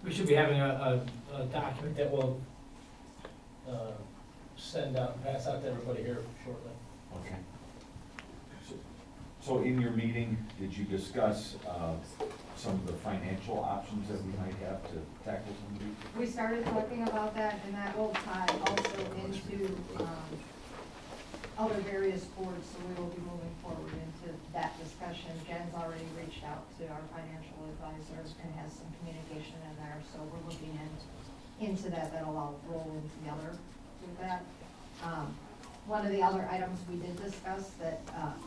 We should be having a document that we'll send out, and pass out to everybody here shortly. Okay. So in your meeting, did you discuss some of the financial options that we might have to tackle some of these? We started talking about that, and that will tie also into other various boards, so we will be moving forward into that discussion. Jen's already reached out to our financial advisor and has some communication in there, so we're looking into that. That'll all roll in together with that. One of the other items we did discuss that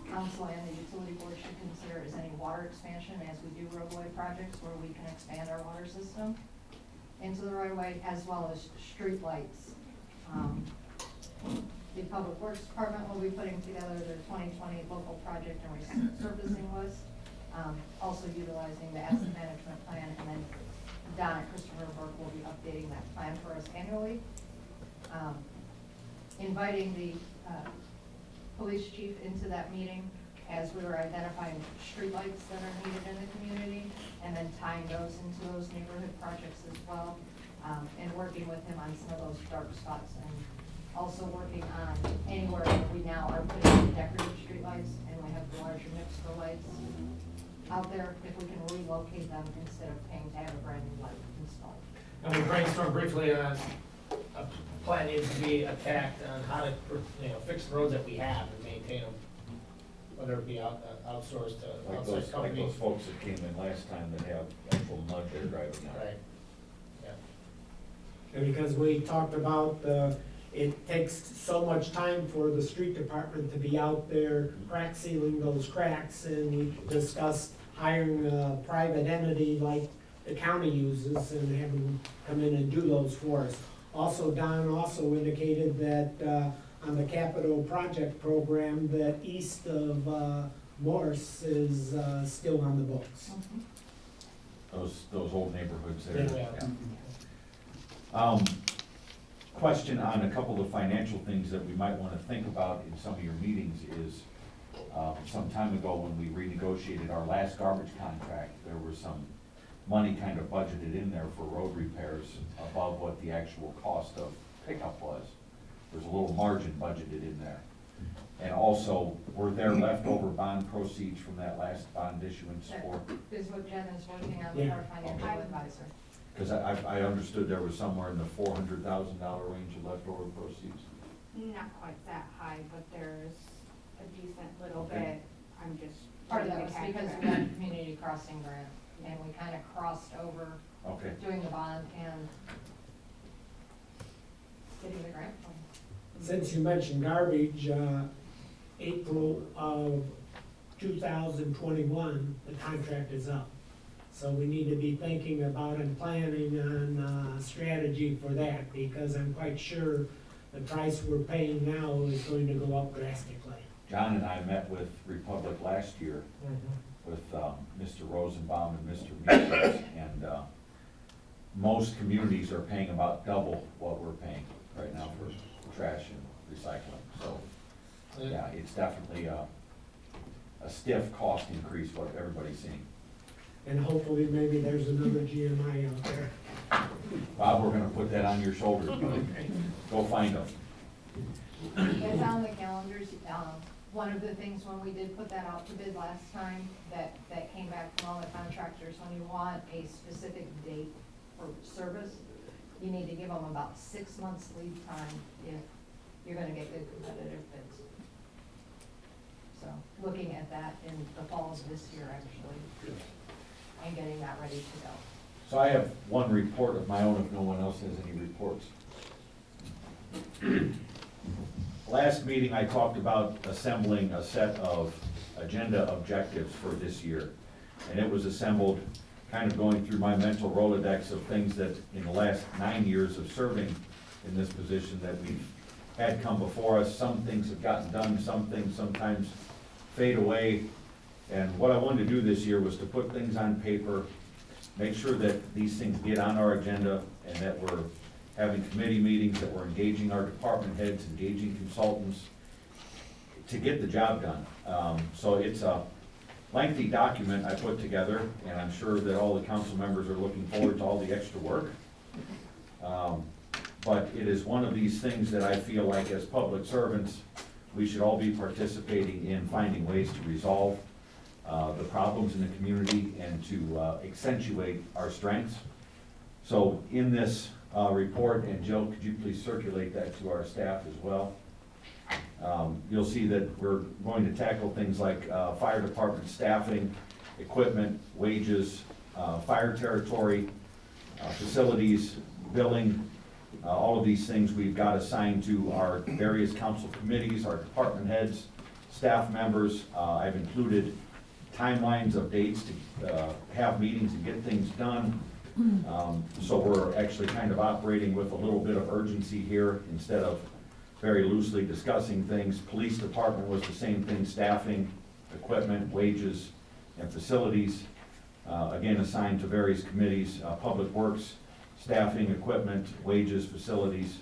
council and the utility board should consider is any water expansion as we do roadway projects where we can expand our water system into the right of way, as well as streetlights. The Public Works Department will be putting together their 2020 local project and resurfacing list, also utilizing the asset management plan, and then Donna Christopher Burke will be updating that plan for us annually. Inviting the police chief into that meeting as we were identifying streetlights that are needed in the community, and then tying those into those neighborhood projects as well, and working with him on some of those dark spots, and also working on anywhere that we now are putting in decorative streetlights, and we have the larger Nipster lights out there, if we can relocate them instead of paying to have a brand new light installed. And we brainstormed briefly on a plan needs to be attacked on how to, fix the roads that we have and maintain them, whether it be outsourced to Like outside those companies. folks that came in last time that have actual mud they're driving on. Right, yeah. And because we talked about, it takes so much time for the street department to be out there crack sealing those cracks, and we discussed hiring a private entity like the county uses and having them come in and do those for us. Also, Don also indicated that on the capital project program, that east of Morse is still on the books. Those old neighborhoods there. Yeah. Question on a couple of financial things that we might want to think about in some of your meetings is, some time ago when we renegotiated our last garbage contract, there was some money kind of budgeted in there for road repairs above what the actual cost of pickup was. There's a little margin budgeted in there. And also, were there leftover bond proceeds from that last bond issuance for? That is what Jen is working on with our financial advisor. Because I understood there was somewhere in the $400,000 range of leftover proceeds. Not quite that high, but there's a decent little Okay. bit. I'm just. Part of that trying was to catch because up. we had a community crossing grant, and we kind of crossed over Okay. doing the bond and getting the grant fund. Since you mentioned garbage, April of 2021, the contract is up. So we need to be thinking about and planning on strategy for that, because I'm quite sure the price we're paying now is going to go up drastically. John and I met with Republic last year with Mr. Rosenbaum and Mr. Meeks, and most communities are paying about double what we're paying right now for trash and recycling. So, yeah, it's definitely a stiff cost increase, what everybody's seeing. And hopefully maybe there's another GMI out there. Bob, we're gonna put that on your shoulders, buddy. Go find them. It's on the calendars. One of the things when we did put that out to bid last time, that came back from all the contractors, when you want a specific date for service, you need to give them about 6 months lead time if you're gonna get good competitive bids. So, looking at that in the fall of this year, actually, and getting that ready to go. So I have one report of my own if no one else has any reports. Last meeting, I talked about assembling a set of agenda objectives for this year. And it was assembled, kind of going through my mental Rolodex of things that in the last 9 years of serving in this position that we've had come before us. Some things have gotten done, some things sometimes fade away. And what I wanted to do this year was to put things on paper, make sure that these things get on our agenda and that we're having committee meetings, that we're engaging our department heads, engaging consultants to get the job done. So it's a lengthy document I put together, and I'm sure that all the council members are looking forward to all the extra work. But it is one of these things that I feel like as public servants, we should all be participating in finding ways to resolve the problems in the community and to accentuate our strengths. So in this report, and Joe, could you please circulate that to our staff as well? You'll see that we're going to tackle things like fire department staffing, equipment, wages, fire territory, facilities, billing, all of these things we've got assigned to our various council committees, our department heads, staff members. I've included timelines of dates to have meetings and get things done. So we're actually kind of operating with a little bit of urgency here instead of very loosely discussing things. Police department was the same thing, staffing, equipment, wages, and facilities. Again, assigned to various committees, public works, staffing, equipment, wages, facilities,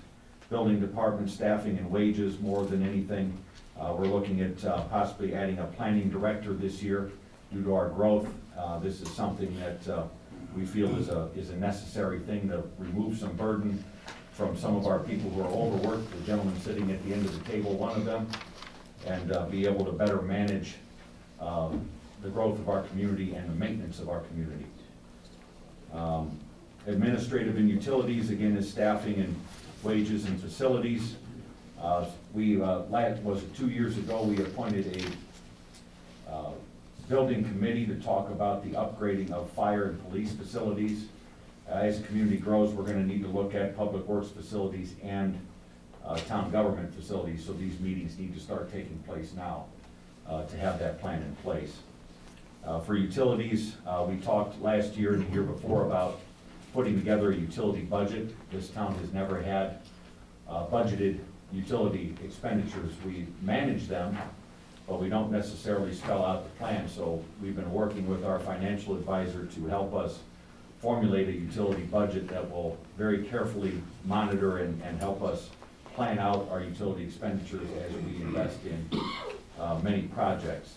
building department, staffing and wages more than anything. We're looking at possibly adding a planning director this year due to our growth. This is something that we feel is a necessary thing to remove some burden from some of our people who are overworked, the gentleman sitting at the end of the table, one of them, and be able to better manage the growth of our community and the maintenance of our community. Administrative and utilities, again, is staffing and wages and facilities. Was it 2 years ago, we appointed a building committee to talk about the upgrading of fire and police facilities. As the community grows, we're gonna need to look at public works facilities and town government facilities, so these meetings need to start taking place now to have that plan in place. For utilities, we talked last year and the year before about putting together a utility budget. This town has never had budgeted utility expenditures. We manage them, but we don't necessarily spell out the plan. So we've been working with our financial advisor to help us formulate a utility budget that will very carefully monitor and help us plan out our utility expenditures as we invest in many projects.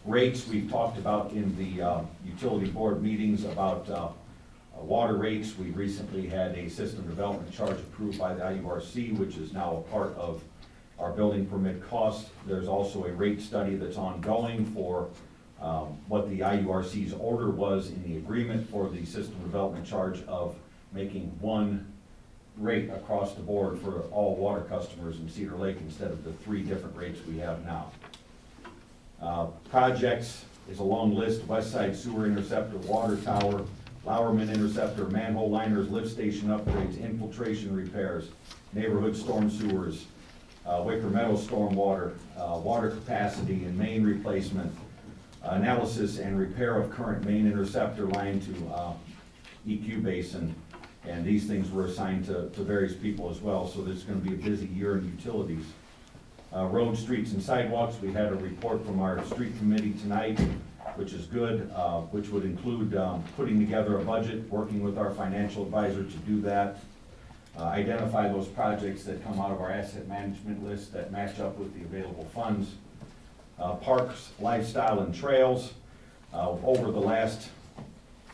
Rates, we've talked about in the utility board meetings about water rates. We recently had a system development charge approved by the IURC, which is now a part of our building permit cost. There's also a rate study that's ongoing for what the IURC's order was in the agreement for the system development charge of making one rate across the board for all water customers in Cedar Lake instead of the 3 different rates we have now. Projects is a long list: West Side Sewer Interceptor, Water Tower, Lowerman Interceptor, manhole liners, lift station upgrades, infiltration repairs, neighborhood storm sewers, Wicker Meadow stormwater, water capacity and main replacement, analysis and repair of current main interceptor line to EQ basin. And these things were assigned to various people as well, so there's gonna be a busy year in utilities. Road, streets, and sidewalks, we had a report from our street committee tonight, which is good, which would include putting together a budget, working with our financial advisor to do that, identify those projects that come out of our asset management list that match up with the available funds. Parks, lifestyle, and trails. Over the last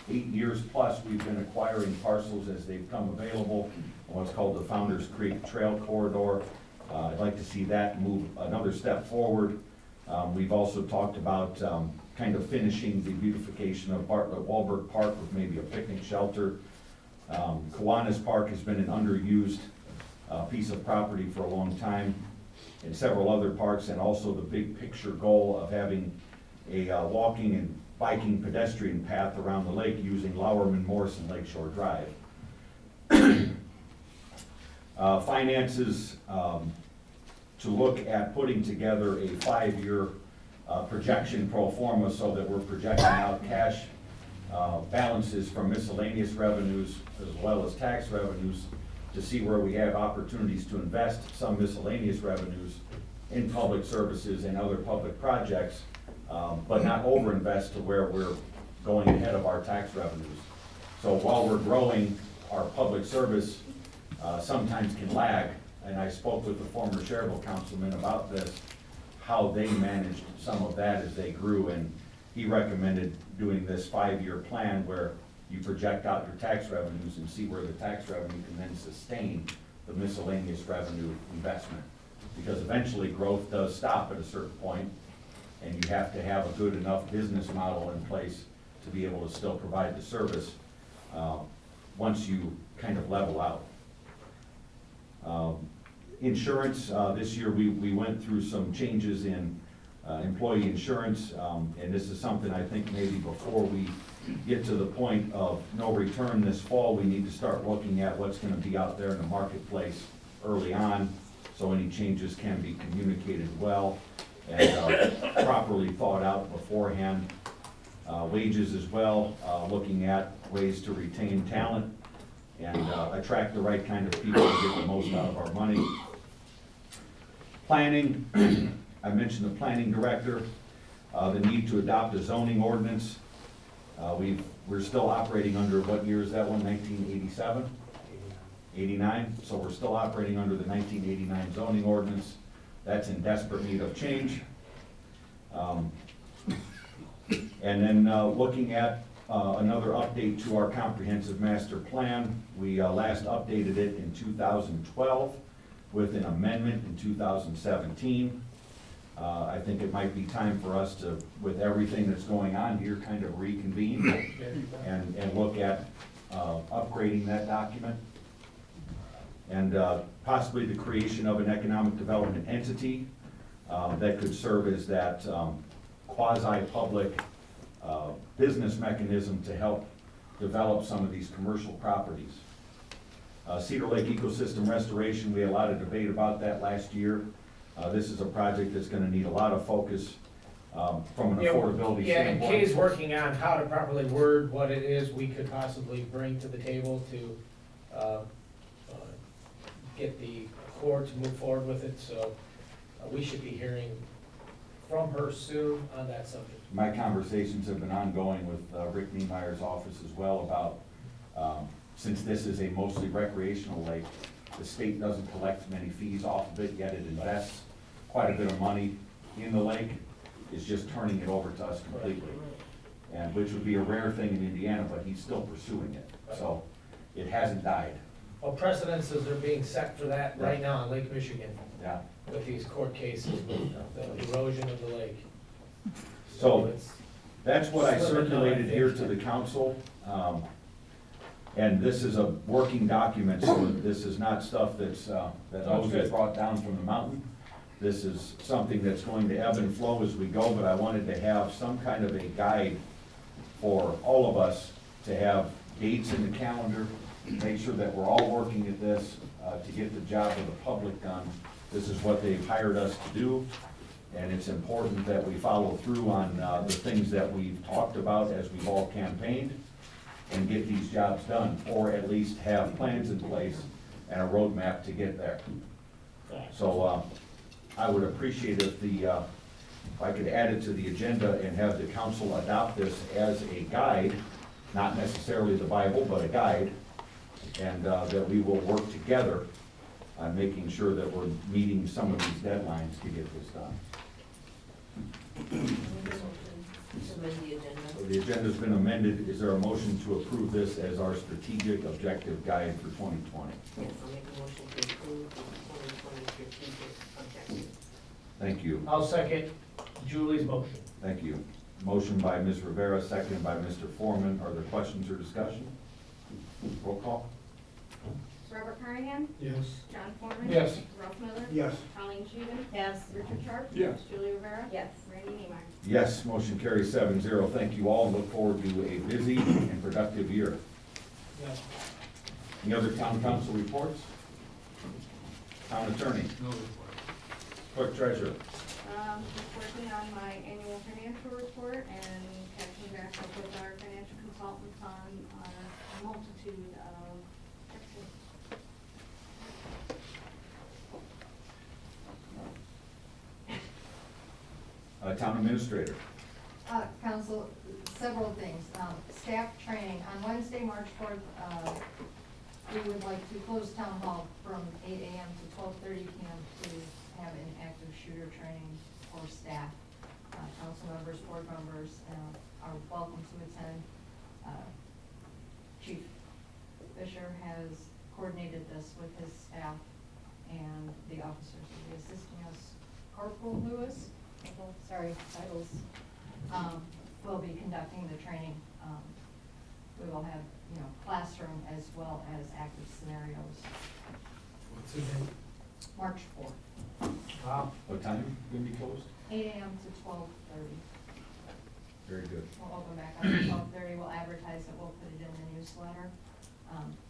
8 years plus, we've been acquiring parcels as they've come available, on what's called the Founder's Creek Trail Corridor. I'd like to see that move another step forward. We've also talked about kind of finishing the beautification of Bartlett Wahlberg Park with maybe a picnic shelter. Kiwanis Park has been an underused piece of property for a long time, and several other parks, and also the big picture goal of having a walking and biking pedestrian path around the lake using Lowerman Morrison Lakeshore Drive. Finances, to look at putting together a 5-year projection pro forma so that we're projecting out cash balances from miscellaneous revenues as well as tax revenues to see where we have opportunities to invest some miscellaneous revenues in public services and other public projects, but not overinvest to where we're going ahead of our tax revenues. So while we're growing, our public service sometimes can lag, and I spoke with the former Cherville councilman about this, how they managed some of that as they grew, and he recommended doing this 5-year plan where you project out your tax revenues and see where the tax revenue can then sustain the miscellaneous revenue investment. Because eventually growth does stop at a certain point, and you have to have a good enough business model in place to be able to still provide the service once you kind of level out. Insurance, this year we went through some changes in employee insurance, and this is something I think maybe before we get to the point of no return this fall, we need to start looking at what's gonna be out there in the marketplace early on, so any changes can be communicated well and properly thought out beforehand. Wages as well, looking at ways to retain talent and attract the right kind of people to get the most out of our money. Planning, I mentioned the planning director, the need to adopt a zoning ordinance. We're still operating under, what year is that one, 1987? 89, so we're still operating under the 1989 zoning ordinance. That's in desperate need of change. And then looking at another update to our comprehensive master plan. We last updated it in 2012 with an amendment in 2017. I think it might be time for us to, with everything that's going on here, kind of reconvene and look at upgrading that document. And possibly the creation of an economic development entity that could serve as that quasi-public business mechanism to help develop some of these commercial properties. Cedar Lake Ecosystem Restoration, we had a lot of debate about that last year. This is a project that's gonna need a lot of focus from an affordability Yeah, and standpoint. Kay's working on how to properly word what it is we could possibly bring to the table to get the court to move forward with it, so we should be hearing from her soon on that subject. My conversations have been ongoing with Rick Niemeyer's office as well about, since this is a mostly recreational lake, the state doesn't collect many fees off of it, yet it invests quite a bit of money in the lake. It's just turning it over to us completely, and which would be a rare thing in Indiana, but he's still pursuing it. So it hasn't died. Well, precedences are being set for that right now in Lake Michigan Yeah. with these court cases, with the erosion of the lake. So it's that's what I slipping now, I circulated here think. to the council. And this is a working document, so this is not stuff that's, that Moses brought down from the mountain. This is something that's going to ebb and flow as we go, but I wanted to have some kind of a guide for all of us to have dates in the calendar, make sure that we're all working at this to get the job of the public done. This is what they've hired us to do, and it's important that we follow through on the things that we've talked about as we've all campaigned and get these jobs done, or at least have plans in place and a roadmap to get there. So I would appreciate if if I could add it to the agenda and have the council adopt this as a guide, not necessarily the Bible, but a guide, and that we will work together on making sure that we're meeting some of these deadlines to get this done. Amend the agenda. So the agenda's been amended. Is there a motion to approve this as our strategic objective guide for 2020? Yes, I'll make a motion to approve the 2020 strategic objectives. Thank you. I'll second Julie's motion. Thank you. Motion by Ms. Rivera, seconded by Mr. Foreman. Are there questions or discussion? Roll call. Robert Carnahan? Yes. John Foreman? Yes. Ralph Miller? Yes. Colleen Scheeden? Yes. Richard Sharp? Yes. Julie Rivera? Yes. Randy Neiman? Yes, motion carries 7-0. Thank you all. Look forward to a busy and productive year. Yes. Any other town council reports? Town attorney, No report. clerk treasurer. Just working on my annual financial report and catching back up with our financial consultants on a multitude of activities. Town administrator. Council, several things. Staff training, on Wednesday, March 4th, we would like to close town hall from 8 AM to 12:30 PM to have an active shooter training for staff. Council members, board members are welcome to attend. Chief Fisher has coordinated this with his staff, and the officers will be assisting us. Corporal Lewis, sorry, titles, will be conducting the training. We will have, classroom as well as active scenarios. What's the date? March 4th, Wow. What time going to be closed? 8 AM to 12:30. Very good. We'll open back up at 12:30. We'll advertise it. We'll put it in the newsletter.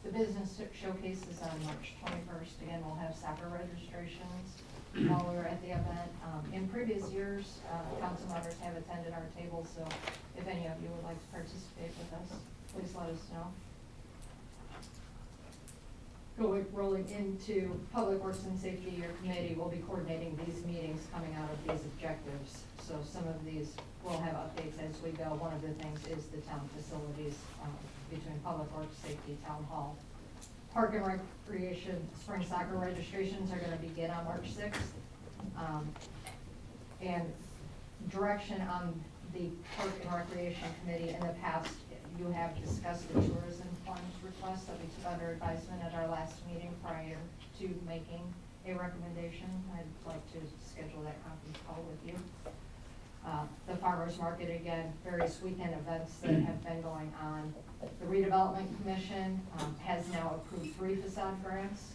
The business showcase is on March 21st. Again, we'll have soccer registrations while we were at the event. In previous years, council members have attended our table, so if any of you would like to participate with us, please let us know. Rolling into Public Works and Safety, your committee will be coordinating these meetings coming out of these objectives. So some of these will have updates as we go. One of the things is the town facilities between Public Works, Safety, Town Hall. Park and Recreation, spring soccer registrations are gonna begin on March 6th. And direction on the Park and Recreation Committee in the past, you have discussed the tourism funds request that we took under advisement at our last meeting prior to making a recommendation. I'd like to schedule that conference call with you. The farmer's market, again, various weekend events that have been going on. The redevelopment commission has now approved 3 facade grants,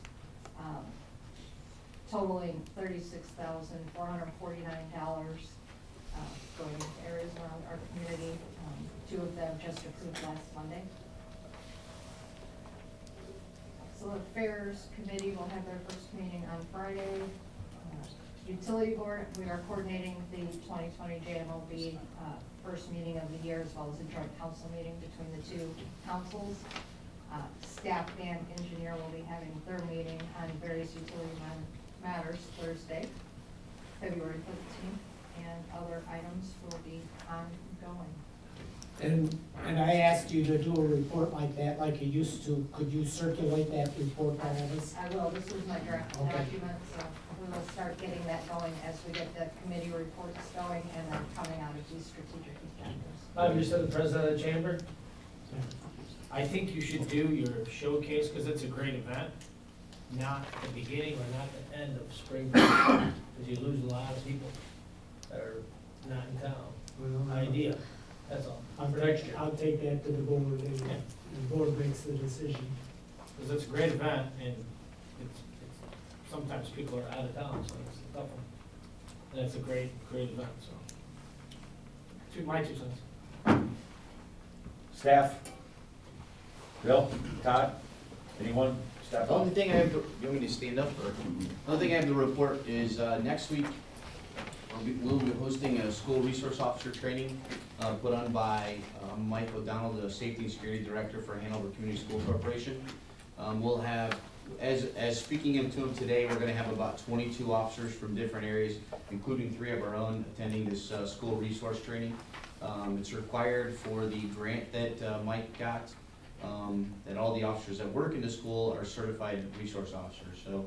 totaling $36,449, going into areas around our community. 2 of them just approved last Monday. So the Fairs Committee will have their first meeting on Friday. Utility Board, we are coordinating the 2020 JMOB first meeting of the year, as well as a joint council meeting between the 2 councils. Staff and engineer will be having their meeting on various utility matters Thursday, February 15th, and other items will be ongoing. And I asked you to do a report like that, like you used to. Could you circulate that report by us? I will, this was my draft Okay. document, so we will start getting that going as we get the committee reports going and then coming out of these strategic objectives. I'm just the president of the chamber. I think you should do your showcase, because it's a great event, not the beginning or not the end of spring break, because you lose a lot of people that are not in town. Idea, that's all. For next year. I'll take that to the board and the board makes the decision. Because it's a great event, and it's, sometimes people are out of town, so it's a tough one. And it's a great event, so. My 2 cents. Staff? Bill? Todd? Anyone? Step The up. only thing I have, you want me to stand up, or? The only thing I have to report is, next week, we'll be hosting a school resource officer training, put on by, Mike O'Donnell, the Safety and Security Director for Hanover Community School Corporation. We'll have as speaking to them today, we're gonna have about 22 officers from different areas, including 3 of our own attending this school resource training. It's required for the grant that Mike got, that all the officers that work in the school are certified resource officers. So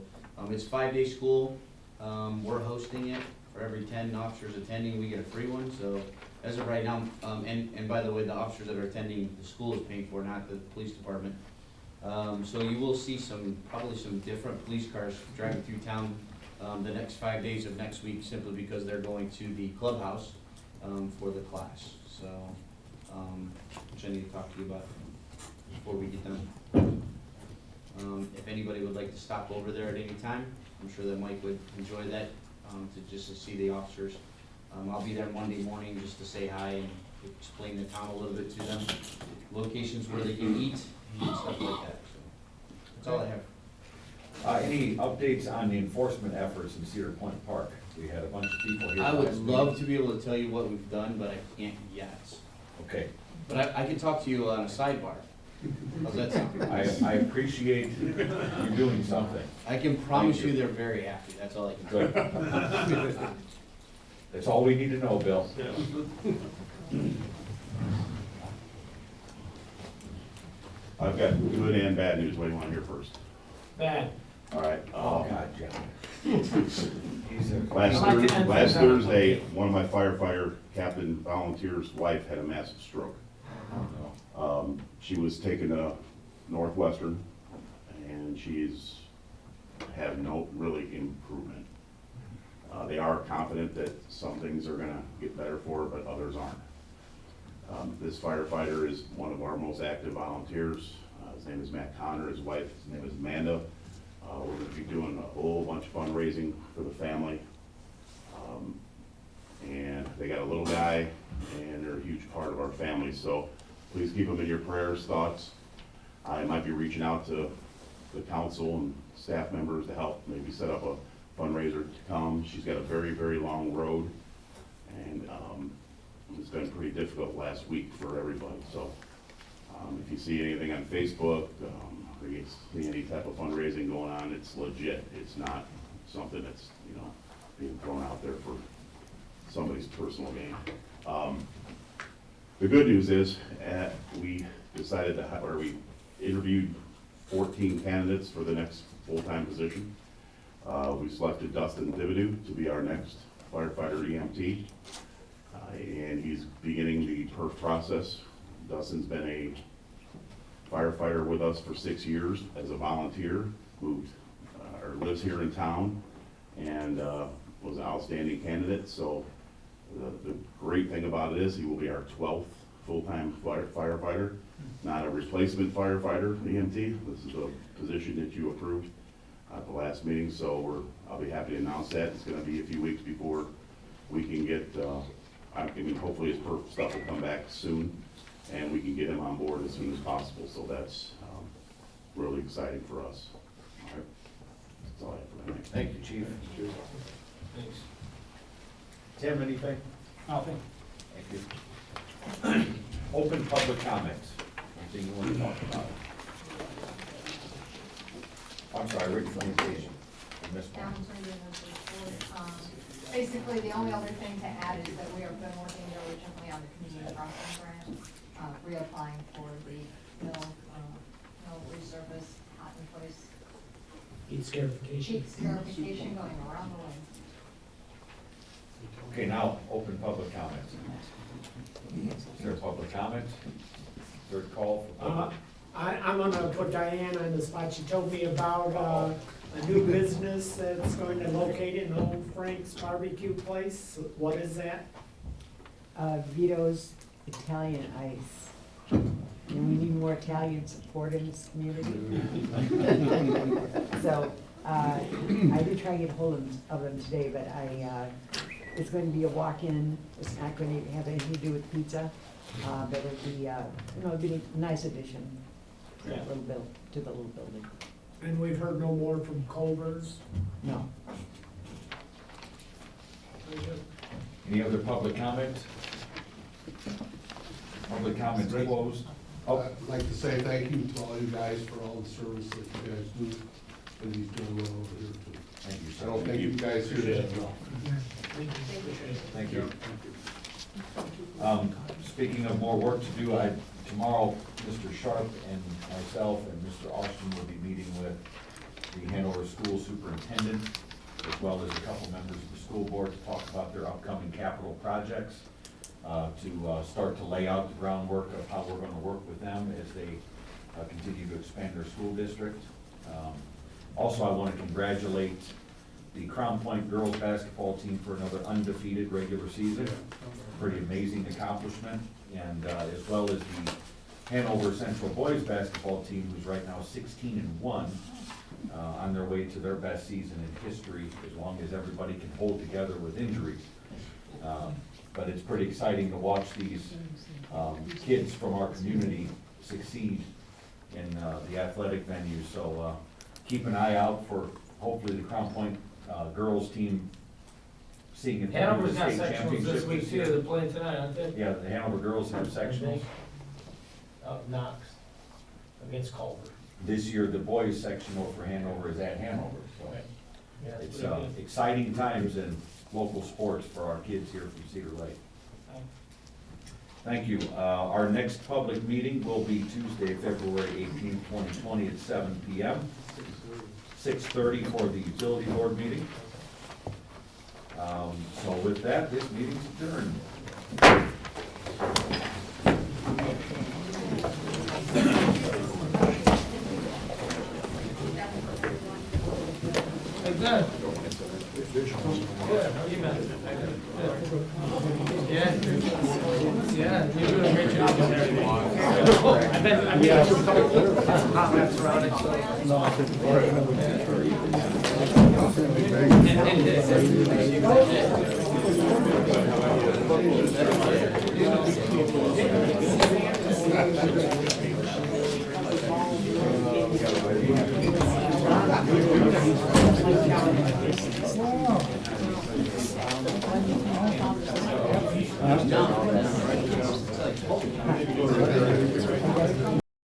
it's 5-day school. We're hosting it. For every 10 officers attending, we get a free one. So as of right now, and by the way, the officers that are attending, the school is paying for, not the police department. So you will see probably some different police cars driving through town the next 5 days of next week, simply because they're going to the clubhouse for the class. So, which I need to talk to you about before we get done. If anybody would like to stop over there at any time, I'm sure that Mike would enjoy that, to see the officers. I'll be there Monday morning just to say hi and explain the town a little bit to them, locations where they can eat and stuff like that. So that's all I have. Any updates on the enforcement efforts in Cedar Point Park? We had a bunch of people here. I would last love week. to be able to tell you what we've done, but I can't yet. Okay. But I can talk to you on a sidebar. How's that sound? I appreciate you doing something. I can promise Thank you you. they're very happy, that's all I can Good. tell you. That's all we need to know, Bill. I've got good and bad news. What do you want to hear first? Bad. All right. Oh, God, John. Last Thursday, one of my firefighter captain volunteers' wife had a massive stroke. She was taken to Northwestern, and she's had no really improvement. They are confident that some things are gonna get better for her, but others aren't. This firefighter is one of our most active volunteers. His name is Matt Connor, his wife, his name is Amanda. We're gonna be doing a whole bunch of fundraising for the family. And they got a little guy, and they're a huge part of our family, so please keep them in your prayers, thoughts. I might be reaching out to the council and staff members to help maybe set up a fundraiser to come. She's got a very, very long road, and it's been pretty difficult last week for everybody. So if you see anything on Facebook, or you see any type of fundraising going on, it's legit. It's not something that's, being thrown out there for somebody's personal gain. The good news is, we decided we interviewed 14 candidates for the next full-time position. We selected Dustin Thibodeau to be our next firefighter EMT, and he's beginning the PERF process. Dustin's been a firefighter with us for 6 years as a volunteer, lives here in town, and was an outstanding candidate. So the great thing about it is he will be our 12th full-time firefighter, not a replacement firefighter, EMT. This is the position that you approved at the last meeting, so I'll be happy to announce that. It's gonna be a few weeks before we can get, hopefully his perf stuff will come back soon, and we can get him on board as soon as possible, so that's really exciting for us. All right, that's all I have for tonight. Thank you, Chief. Thanks. Tim, anything? Nothing. Thank you. Open public comments. Anything you want to talk about? I'm sorry, written communication. I missed one. Down to the report. Basically, the only other thing to add is that we have been working diligently on the community crossing grant, reapplying for the mill resurface, Cotton Place. Heat scarification. Heat scarification going around the way. Okay, now, open public comments. Is there a public comment? Third call for public? I'm gonna put Diane on the spot. She told me about a new business that's going to locate in Old Frank's Barbecue Place. What is that? Vito's Italian Ice. And we need more Italian support in this community. So, I did try and get hold of them today, but it's going to be a walk-in. It's not going to have anything to do with pizza, but it'd be a nice addition to that to the little building. And we've heard no more from Culver's. No. Any other public comments? Public comments closed. I'd like to say thank you to all you guys for all the service that you guys do but he's doing well over here too. Thank you, I sir. don't think you guys do that enough. Thank you. Speaking of more work to do, tomorrow, Mr. Sharp and myself and Mr. Austin will be meeting with the Hanover School Superintendent, as well as a couple members of the school board to talk about their upcoming capital projects, to start to lay out the groundwork of how we're gonna work with them as they continue to expand their school district. Also, I wanna congratulate the Crown Point girls basketball team for another undefeated regular season. Pretty amazing accomplishment, and as well as the Hanover Central boys basketball team, who's right now 16-1, on their way to their best season in history, as long as everybody can hold together with injuries. But it's pretty exciting to watch these kids from our community succeed in the athletic venue. So keep an eye out for hopefully the Crown Point girls team seeing it through the Hanover's got state sectionals championship this week this too, year. they're playing tonight, aren't they? Yeah, the Hanover girls have sectionals. Up Knox against Culver. This year, the boys sectional for Hanover is at Hanover, so Yeah, it's pretty good. exciting times in local sports for our kids here from Cedar Lake. Thank you. Our next public meeting will be Tuesday, February 18th, 2020 at 7 PM. 6:30 for the utility board meeting. So with that, this meeting's adjourned. Hey, good. Good, how you been? Yeah, yeah, you're doing a great job in there. I've been to a couple comments around it, so.